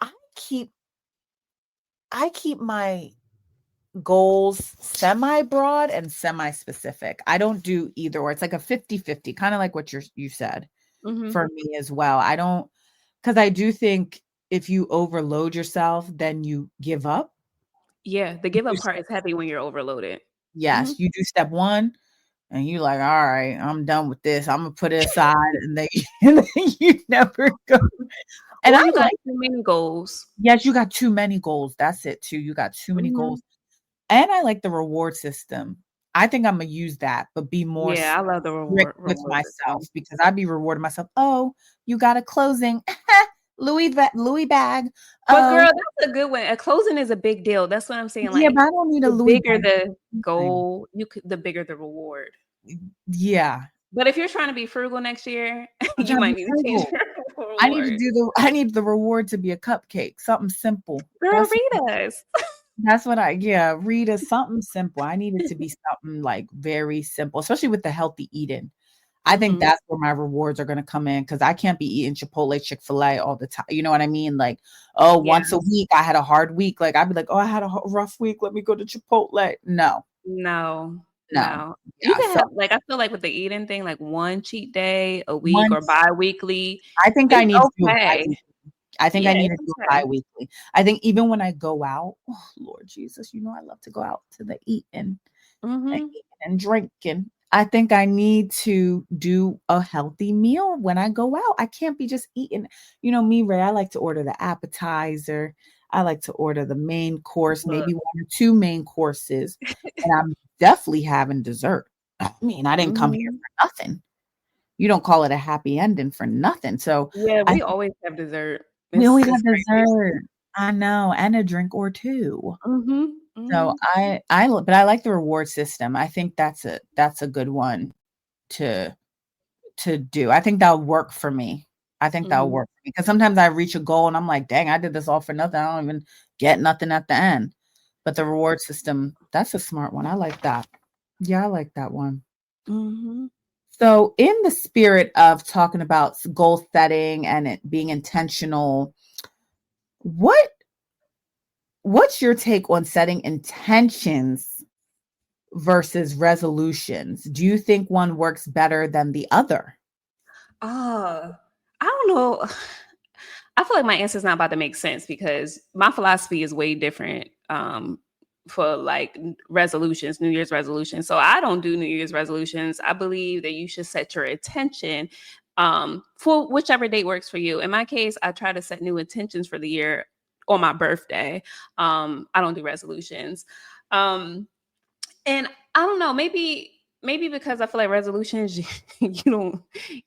I keep I keep my goals semi-broad and semi-specific. I don't do either or. It's like a 50-50, kind of like what you said Mm-hmm. for me as well. I don't because I do think if you overload yourself, then you give up. Yeah, the You give do up part step- is heavy when you're overloaded. Mm-hmm. Yes, you do step one and you like, all right, I'm done with this. I'm gonna put it aside and then, and then you never go. And Or I you got like, too many goals. yes, you got too many goals. That's it too. You got too many Mm-hmm. goals. And I like the reward system. I think I'm gonna use that, but be more Yeah, I love the strict with reward myself system. because I'd be rewarding myself. Oh, you got a closing, Louis bag. But girl, Oh, that's a good one. A closing is a big deal. That's what I'm saying. yeah, Like but I don't need a the Louis bigger bag. the Thing. goal, the bigger the reward. Yeah, But if you're trying to be frugal next year, I'm you trying to might be need to change frugal. your reward. I need the reward to be a cupcake, something simple. Girl, read us. That's what yeah, read is something simple. I need it to be something like very simple, especially with the healthy eating. I think Mm-hmm. that's where my rewards are gonna come in because I can't be eating Chipotle, Chick-fil-A all the time. You know what I mean? Like, oh, Yeah. once a week I had a hard week. Like I'd be like, oh, I had a rough week. Let me go to Chipotle. No, No, no. no. You Yeah. can So have like I feel like with the eating thing, like one cheat day a week or once bi-weekly, I think I it's need to do a okay. bi-weekly. I think I Yeah, need it's to do a okay. bi-weekly. I think even when I go out, oh Lord Jesus, you know I love to go out to the eating. Mm-hmm. And drinking. I think I need to do a healthy meal when I go out. I can't be just eating. You know, me, Ray, I like to order the appetizer. I like to order the main course, Look. maybe one or two main courses. And I'm definitely having dessert. I mean, I didn't come here Mm-hmm. for nothing. You don't call it a happy ending for nothing. So Yeah, I we always have dessert. we always It's have crazy. dessert. I know, and a drink or two. Mm-hmm. So Mm-hmm. but I like the reward system. I think that's a good one to do. I think that'll work for me. I think that'll Mm-hmm. work for me because sometimes I reach a goal and I'm like, dang, I did this all for nothing. I don't even get nothing at the end. But the reward system, that's a smart one. I like that. Yeah, I like that one. Mm-hmm. So, in the spirit of talking about goal setting and it being intentional, what what's your take on setting intentions versus resolutions? Do you think one works better than the other? I don't know. I feel like my answer is not about to make sense because my philosophy is way different for like resolutions, New Year's resolutions. So I don't do New Year's resolutions. I believe that you should set your intention for whichever date works for you. In my case, I try to set new intentions for the year on my birthday. I don't do resolutions. Um, and I don't know, maybe because I feel like resolutions you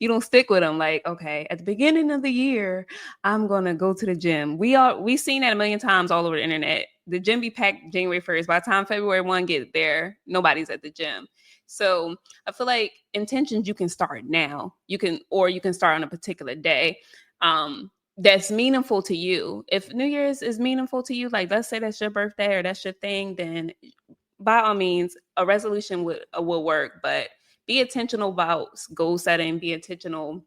don't stick with them. Like, okay, at the beginning of the year, I'm gonna go to the gym. We've seen that a million times all over the internet. The gym be packed January 1st. By the time February 1 gets there, nobody's at the gym. So I feel like intentions you can start now. You can start on a particular day. That's meaningful to you. If New Year's is meaningful to you, like let's say that's your birthday or that's your thing, then by all means, a resolution would work, but be intentional about goal setting. Be intentional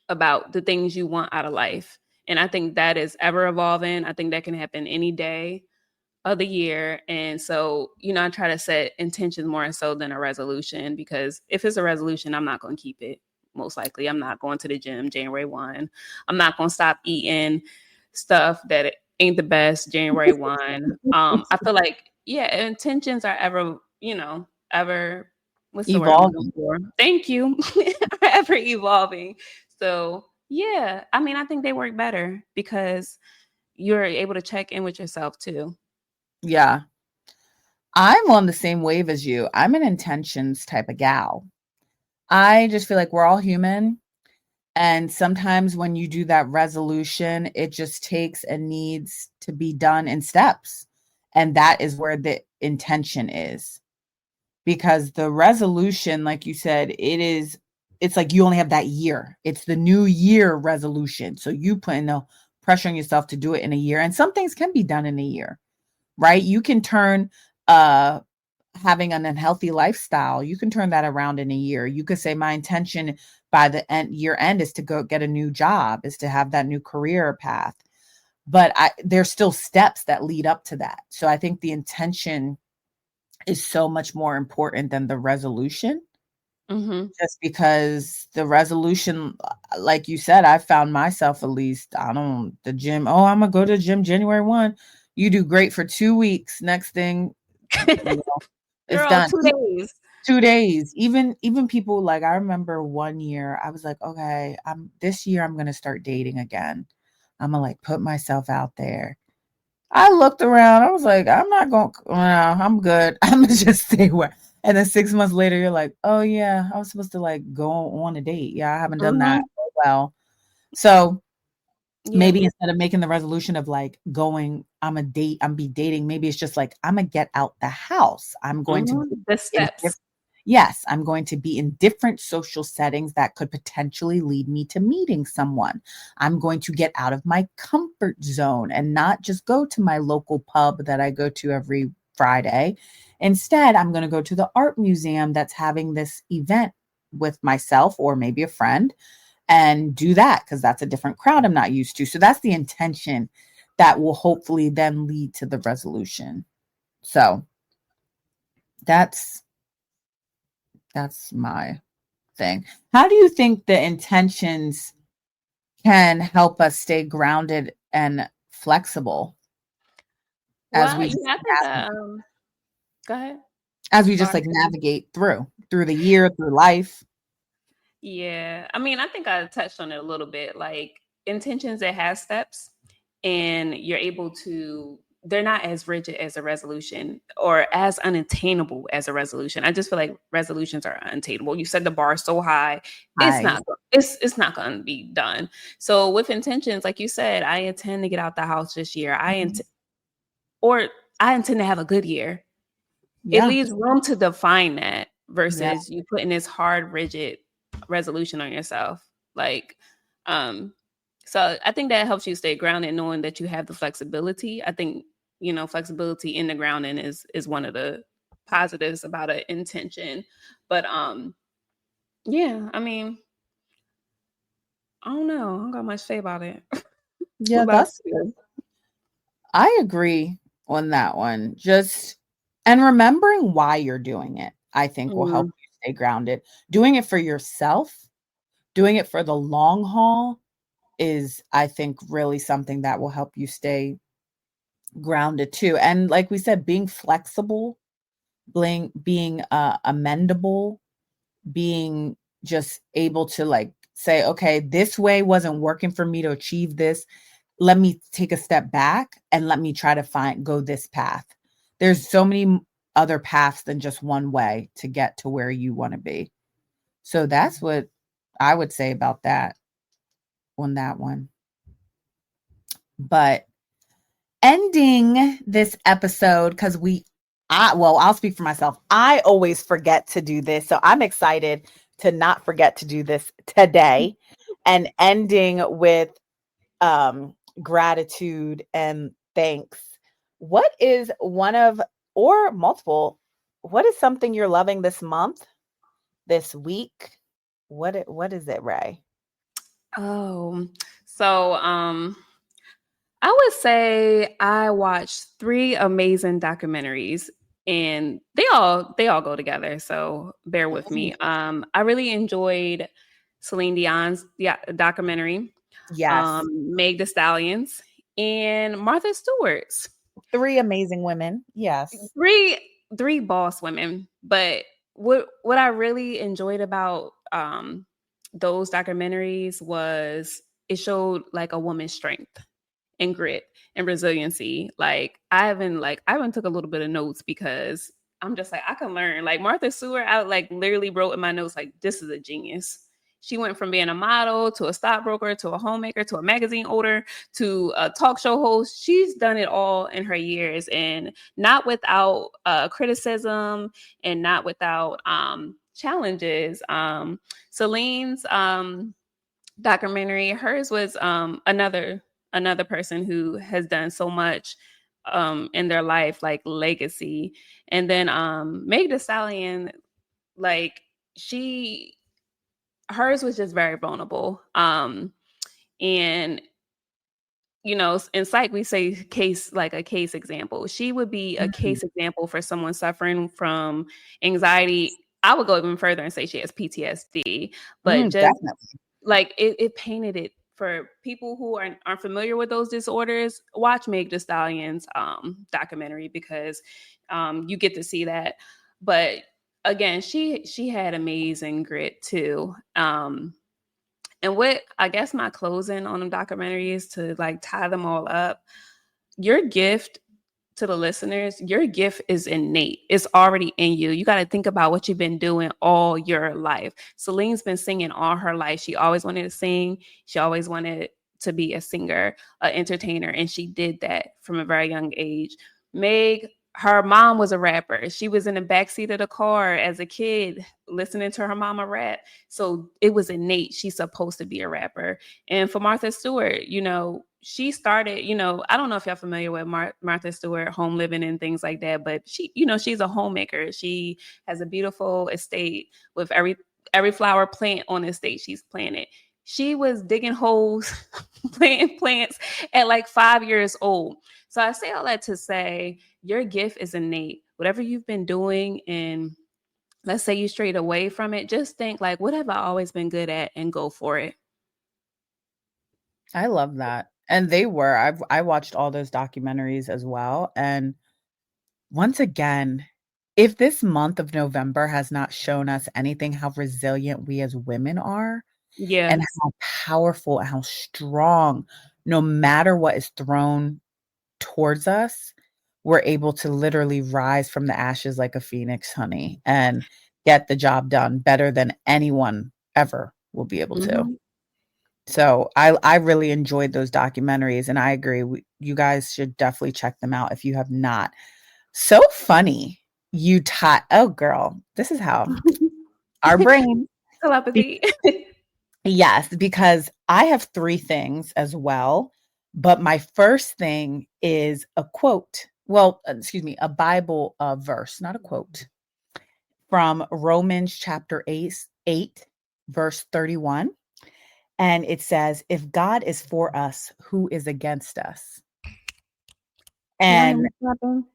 about the things you want out of life, and I think that is ever evolving. I think that can happen any day of the year, and so I try to set intentions more so than a resolution because if it's a resolution, I'm not going to keep it. Most likely, I'm not going to the gym January 1. I'm not going to stop eating stuff that ain't the best January 1. I feel like, yeah, intentions are ever What's the word I'm looking Evolving. for? Thank you. Ever evolving. So yeah, I mean, I think they work better because you're able to check in with yourself too. Yeah. I'm on the same wave as you. I'm an intentions type of gal. I just feel like we're all human. And sometimes when you do that resolution, it just takes and needs to be done in steps. And that is where the intention is. Because the resolution, like you said, it's like you only have that year. It's the new year resolution. So you put in the pressure on yourself to do it in a year. And some things can be done in a year, right? You can turn uh having an unhealthy lifestyle, you can turn that around in a year. You could say my intention by the end year end is to go get a new job, is to have that new career path. But there's still steps that lead up to that. So I think the intention is so much more important than the resolution, Mm-hmm. just because the resolution, like you said, I found myself, at least, I don't, the gym, oh, I'm gonna go to the gym January 1. You do great for 2 weeks. Next thing, you know, it's Girl, done. 2 days. 2 days. Even people, like, I remember one year I was like, okay, I'm this year I'm gonna start dating again. I'm gonna like put myself out there. I looked around, I was like, I'm not gonna, no, I'm good. I'm gonna just stay where. And then 6 months later, you're like, oh yeah, I was supposed to like go on a date. Yeah, I haven't done that. Mm-hmm. Oh, well. So Yeah. maybe instead of making the resolution of like going, I'm be dating, maybe it's just like I'm gonna get out the house. I'm going to be Mm-hmm. The in steps. yes, I'm going to be in different social settings that could potentially lead me to meeting someone. I'm going to get out of my comfort zone and not just go to my local pub that I go to every Friday. Instead, I'm going to go to the art museum that's having this event with myself or maybe a friend and do that because that's a different crowd I'm not used to. So that's the intention that will hopefully then lead to the resolution. So that's that's my thing. How do you think the intentions can help us stay grounded and flexible as Well, we yeah, just I think navigate, go ahead. as we just Sorry. like navigate through the year, through life? Yeah. I mean, I think I touched on it a little bit. Like intentions that have steps and you're able to they're not as rigid as a resolution or as unattainable as a resolution. I just feel like resolutions are unattainable. You set the bar so high, Hi. it's not going to be done. So with intentions, like you said, I intend to get out the house this year. Mhm. Or I intend to have a good year. It Yeah. leaves room to define that Yeah. versus you putting this hard, rigid resolution on yourself. Like, um, so I think that helps you stay grounded, knowing that you have the flexibility. I think flexibility in the grounding is one of the positives about an intention. But yeah, I mean, I don't know. I don't got much to say about it. What Yeah, about that's you? I agree on that one. Just and remembering why you're doing it, I think will help Mm, you stay grounded. Doing it for yourself, doing it for the long haul is, I think, really something that will help you stay grounded too. And like we said, being flexible, being amendable, being just able to like say, okay, this way wasn't working for me to achieve this. Let me take a step back and let me try to go this path. There's so many other paths than just one way to get to where you want to be. So that's what I would say about that on that one. But ending this episode, because I'll speak for myself. I always forget to do this. So I'm excited to not forget to do this today, and ending with gratitude and thanks. What is one of, or multiple, what is something you're loving this month, this week? What is it, Ray? oh, so I would say I watched three amazing documentaries and they all go together. So bear with Mhm. me. I really enjoyed Celine Dion's documentary, Yes. Meg the Stallions, and Martha Stewart's. Three amazing women. Yes. Three boss women, but what I really enjoyed about those documentaries was it showed like a woman's strength and grit and resiliency. I even took a little bit of notes because I'm just like I can learn. Like Martha Stewart, I like literally wrote in my notes like this is a genius. She went from being a model to a stockbroker to a homemaker to a magazine owner to a talk show host. She's done it all in her years and not without criticism and not without challenges. Celine's documentary, hers was another person who has done so much in their life, like legacy. And then Meg Thee Stallion, like she hers was just very vulnerable. And in psych we say case, like a case example. She would be a Mhm. case example for someone suffering from anxiety. I would go even further and say she has PTSD, but just Definitely. like it painted it for people who aren't familiar with those disorders. Watch Meg Thee Stallion's documentary because you get to see that. But again, she had amazing grit too. And what I guess my closing on the documentary is to like tie them all up. Your gift to the listeners, your gift is innate. It's already in you. You got to think about what you've been doing all your life. Celine's been singing all her life. She always wanted to sing. She always wanted to be a singer, an entertainer, and she did that from a very young age. Meg, her mom was a rapper. She was in the backseat of the car as a kid listening to her mama rap. So it was innate. She's supposed to be a rapper. And for Martha Stewart, she started, I don't know if y'all familiar with Martha Stewart, home living and things like that, but she's a homemaker. She has a beautiful estate with every flower plant on the estate she's planted. She was digging holes, planting plants at like 5 years old. So I say all that to say your gift is innate. Whatever you've been doing, and let's say you strayed away from it, just think like, what have I always been good at, and go for it. I love that. And they were. I watched all those documentaries as well. And once again, if this month of November has not shown us anything, how resilient we as women are and Yes. how powerful and how strong, no matter what is thrown towards us, we're able to literally rise from the ashes like a phoenix, honey, and get the job done better than anyone ever will be able to. Hmm. So I really enjoyed those documentaries, and I agree. You guys should definitely check them out if you have not. So funny. You taught. Oh, girl, this is how our brain. Telepathy. Yes, because I have 3 things as well, but my first thing is a quote. Well, excuse me, a Bible, verse, not a quote, from Romans chapter 8, verse 31, and it says, "If God is for us, who is against us?" Y'all hear And me clapping?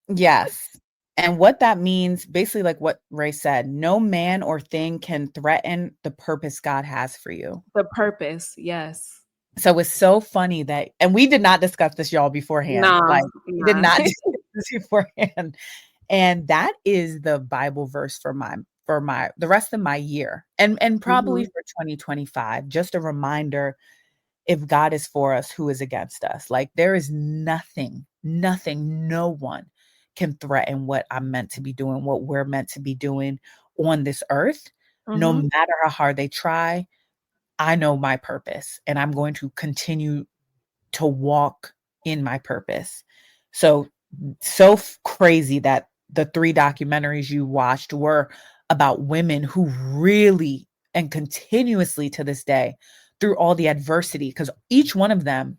yes, and what that means, basically like what Ray said, no man or thing can threaten the purpose God has for you. The purpose, yes. So it's so funny that, and we did not discuss this, y'all, beforehand. Nah, Like, we did nah. not discuss this beforehand. And that is the Bible verse for my the rest of my year and probably Mhm, for 2025. Just a reminder, if God is for us, who is against us? Like there is nothing, no one can threaten what I'm meant to be doing, what we're meant to be doing on this earth, no mhm, matter how hard they try. I know my purpose and I'm going to continue to walk in my purpose. So, crazy that the 3 documentaries you watched were about women who really and continuously to this day, through all the adversity, because each one of them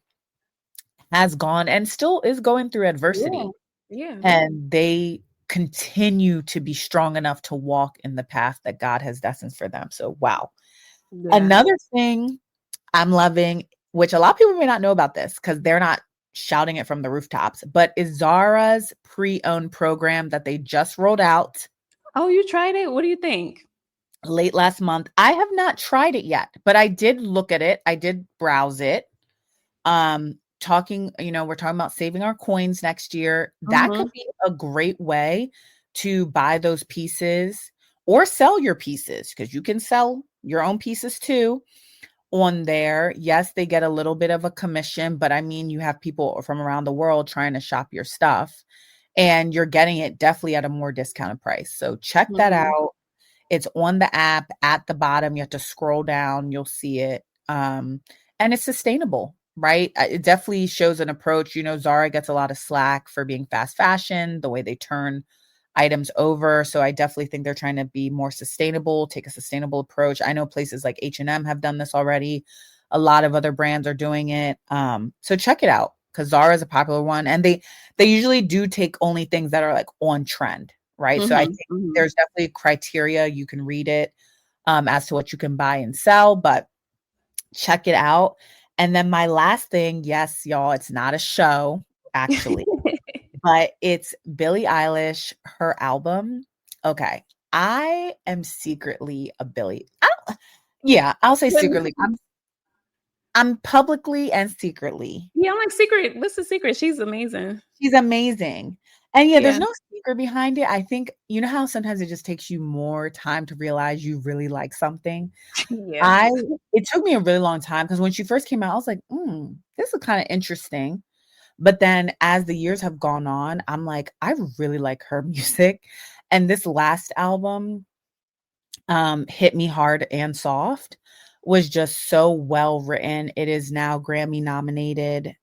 has gone and still is going through yeah, adversity, yeah, and they continue to be strong enough to walk in the path that God has destined for them. So, wow. yeah. Another thing I'm loving, which a lot of people may not know about this because they're not shouting it from the rooftops, but is Zara's pre-owned program that they just rolled out Oh, you tried it? What do you think? late last month. I have not tried it yet, but I did look at it. I did browse it. We're talking about saving our coins next year. That could Mhm, be a great way to buy those pieces or sell your pieces because you can sell your own pieces too on there. Yes, they get a little bit of a commission, but I mean, you have people from around the world trying to shop your stuff and you're getting it definitely at a more discounted price. So check that Mhm. out. It's on the app at the bottom. You have to scroll down, you'll see it. And it's sustainable, right? It definitely shows an approach. Zara gets a lot of slack for being fast fashion, the way they turn items over. So I definitely think they're trying to be more sustainable, take a sustainable approach. I know places like H&M have done this already. A lot of other brands are doing it. So check it out because Zara is a popular one. And they usually do take only things that are like on trend, right? So I Mhm. think Mhm. there's definitely criteria. You can read it as to what you can buy and sell, but check it out. And then my last thing, yes, y'all, it's not a show, actually, but it's Billie Eilish, her album. Okay. I am secretly a Billie. Yeah, I'll say When- secretly. I'm publicly and secretly. yeah, I'm like secret. What's the secret? She's amazing. She's amazing. And yeah, there's Yeah. no secret behind it. I think you know how sometimes it just takes you more time to realize you really like something. Yeah. I It took me a really long time because when she first came out, I was like, this is kind of interesting. But then as the years have gone on, I'm like, I really like her music. And this last album, Hit Me Hard and Soft, was just so well written. It is now Grammy nominated,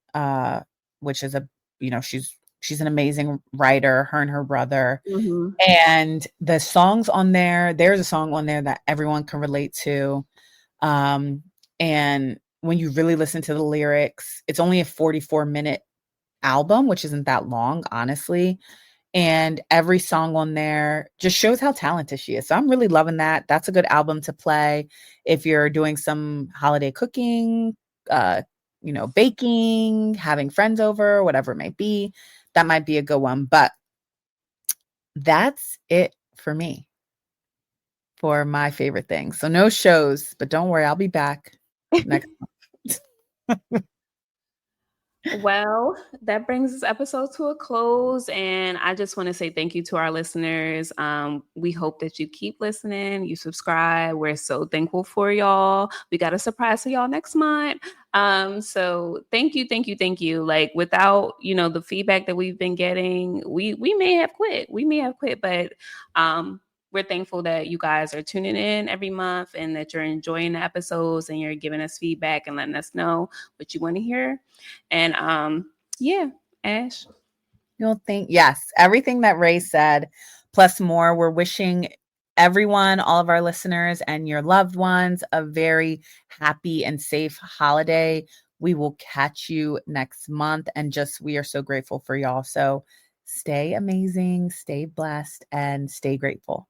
which is she's an amazing writer, her and her brother. Mhm. And the songs on there's a song on there that everyone can relate to. Um, and when you really listen to the lyrics, it's only a 44-minute album, which isn't that long, honestly. And every song on there just shows how talented she is. So I'm really loving that. That's a good album to play if you're doing some holiday cooking, uh, baking, having friends over, whatever it may be. That might be a good one. But that's it for me for my favorite things. So no shows, but don't worry, I'll be back next month. Well, that brings this episode to a close. And I just want to say thank you to our listeners. We hope that you keep listening, you subscribe. We're so thankful for y'all. We got a surprise for y'all next month. So thank you, thank you, thank you. Like without, the feedback that we've been getting, we may have quit. We may have quit, but we're thankful that you guys are tuning in every month and that you're enjoying the episodes and you're giving us feedback and letting us know what you want to hear. And yeah, Ash. You'll think, yes, everything that Ray said, plus more. We're wishing everyone, all of our listeners, and your loved ones a very happy and safe holiday. We will catch you next month. And just, we are so grateful for y'all. So stay amazing, stay blessed, and stay grateful.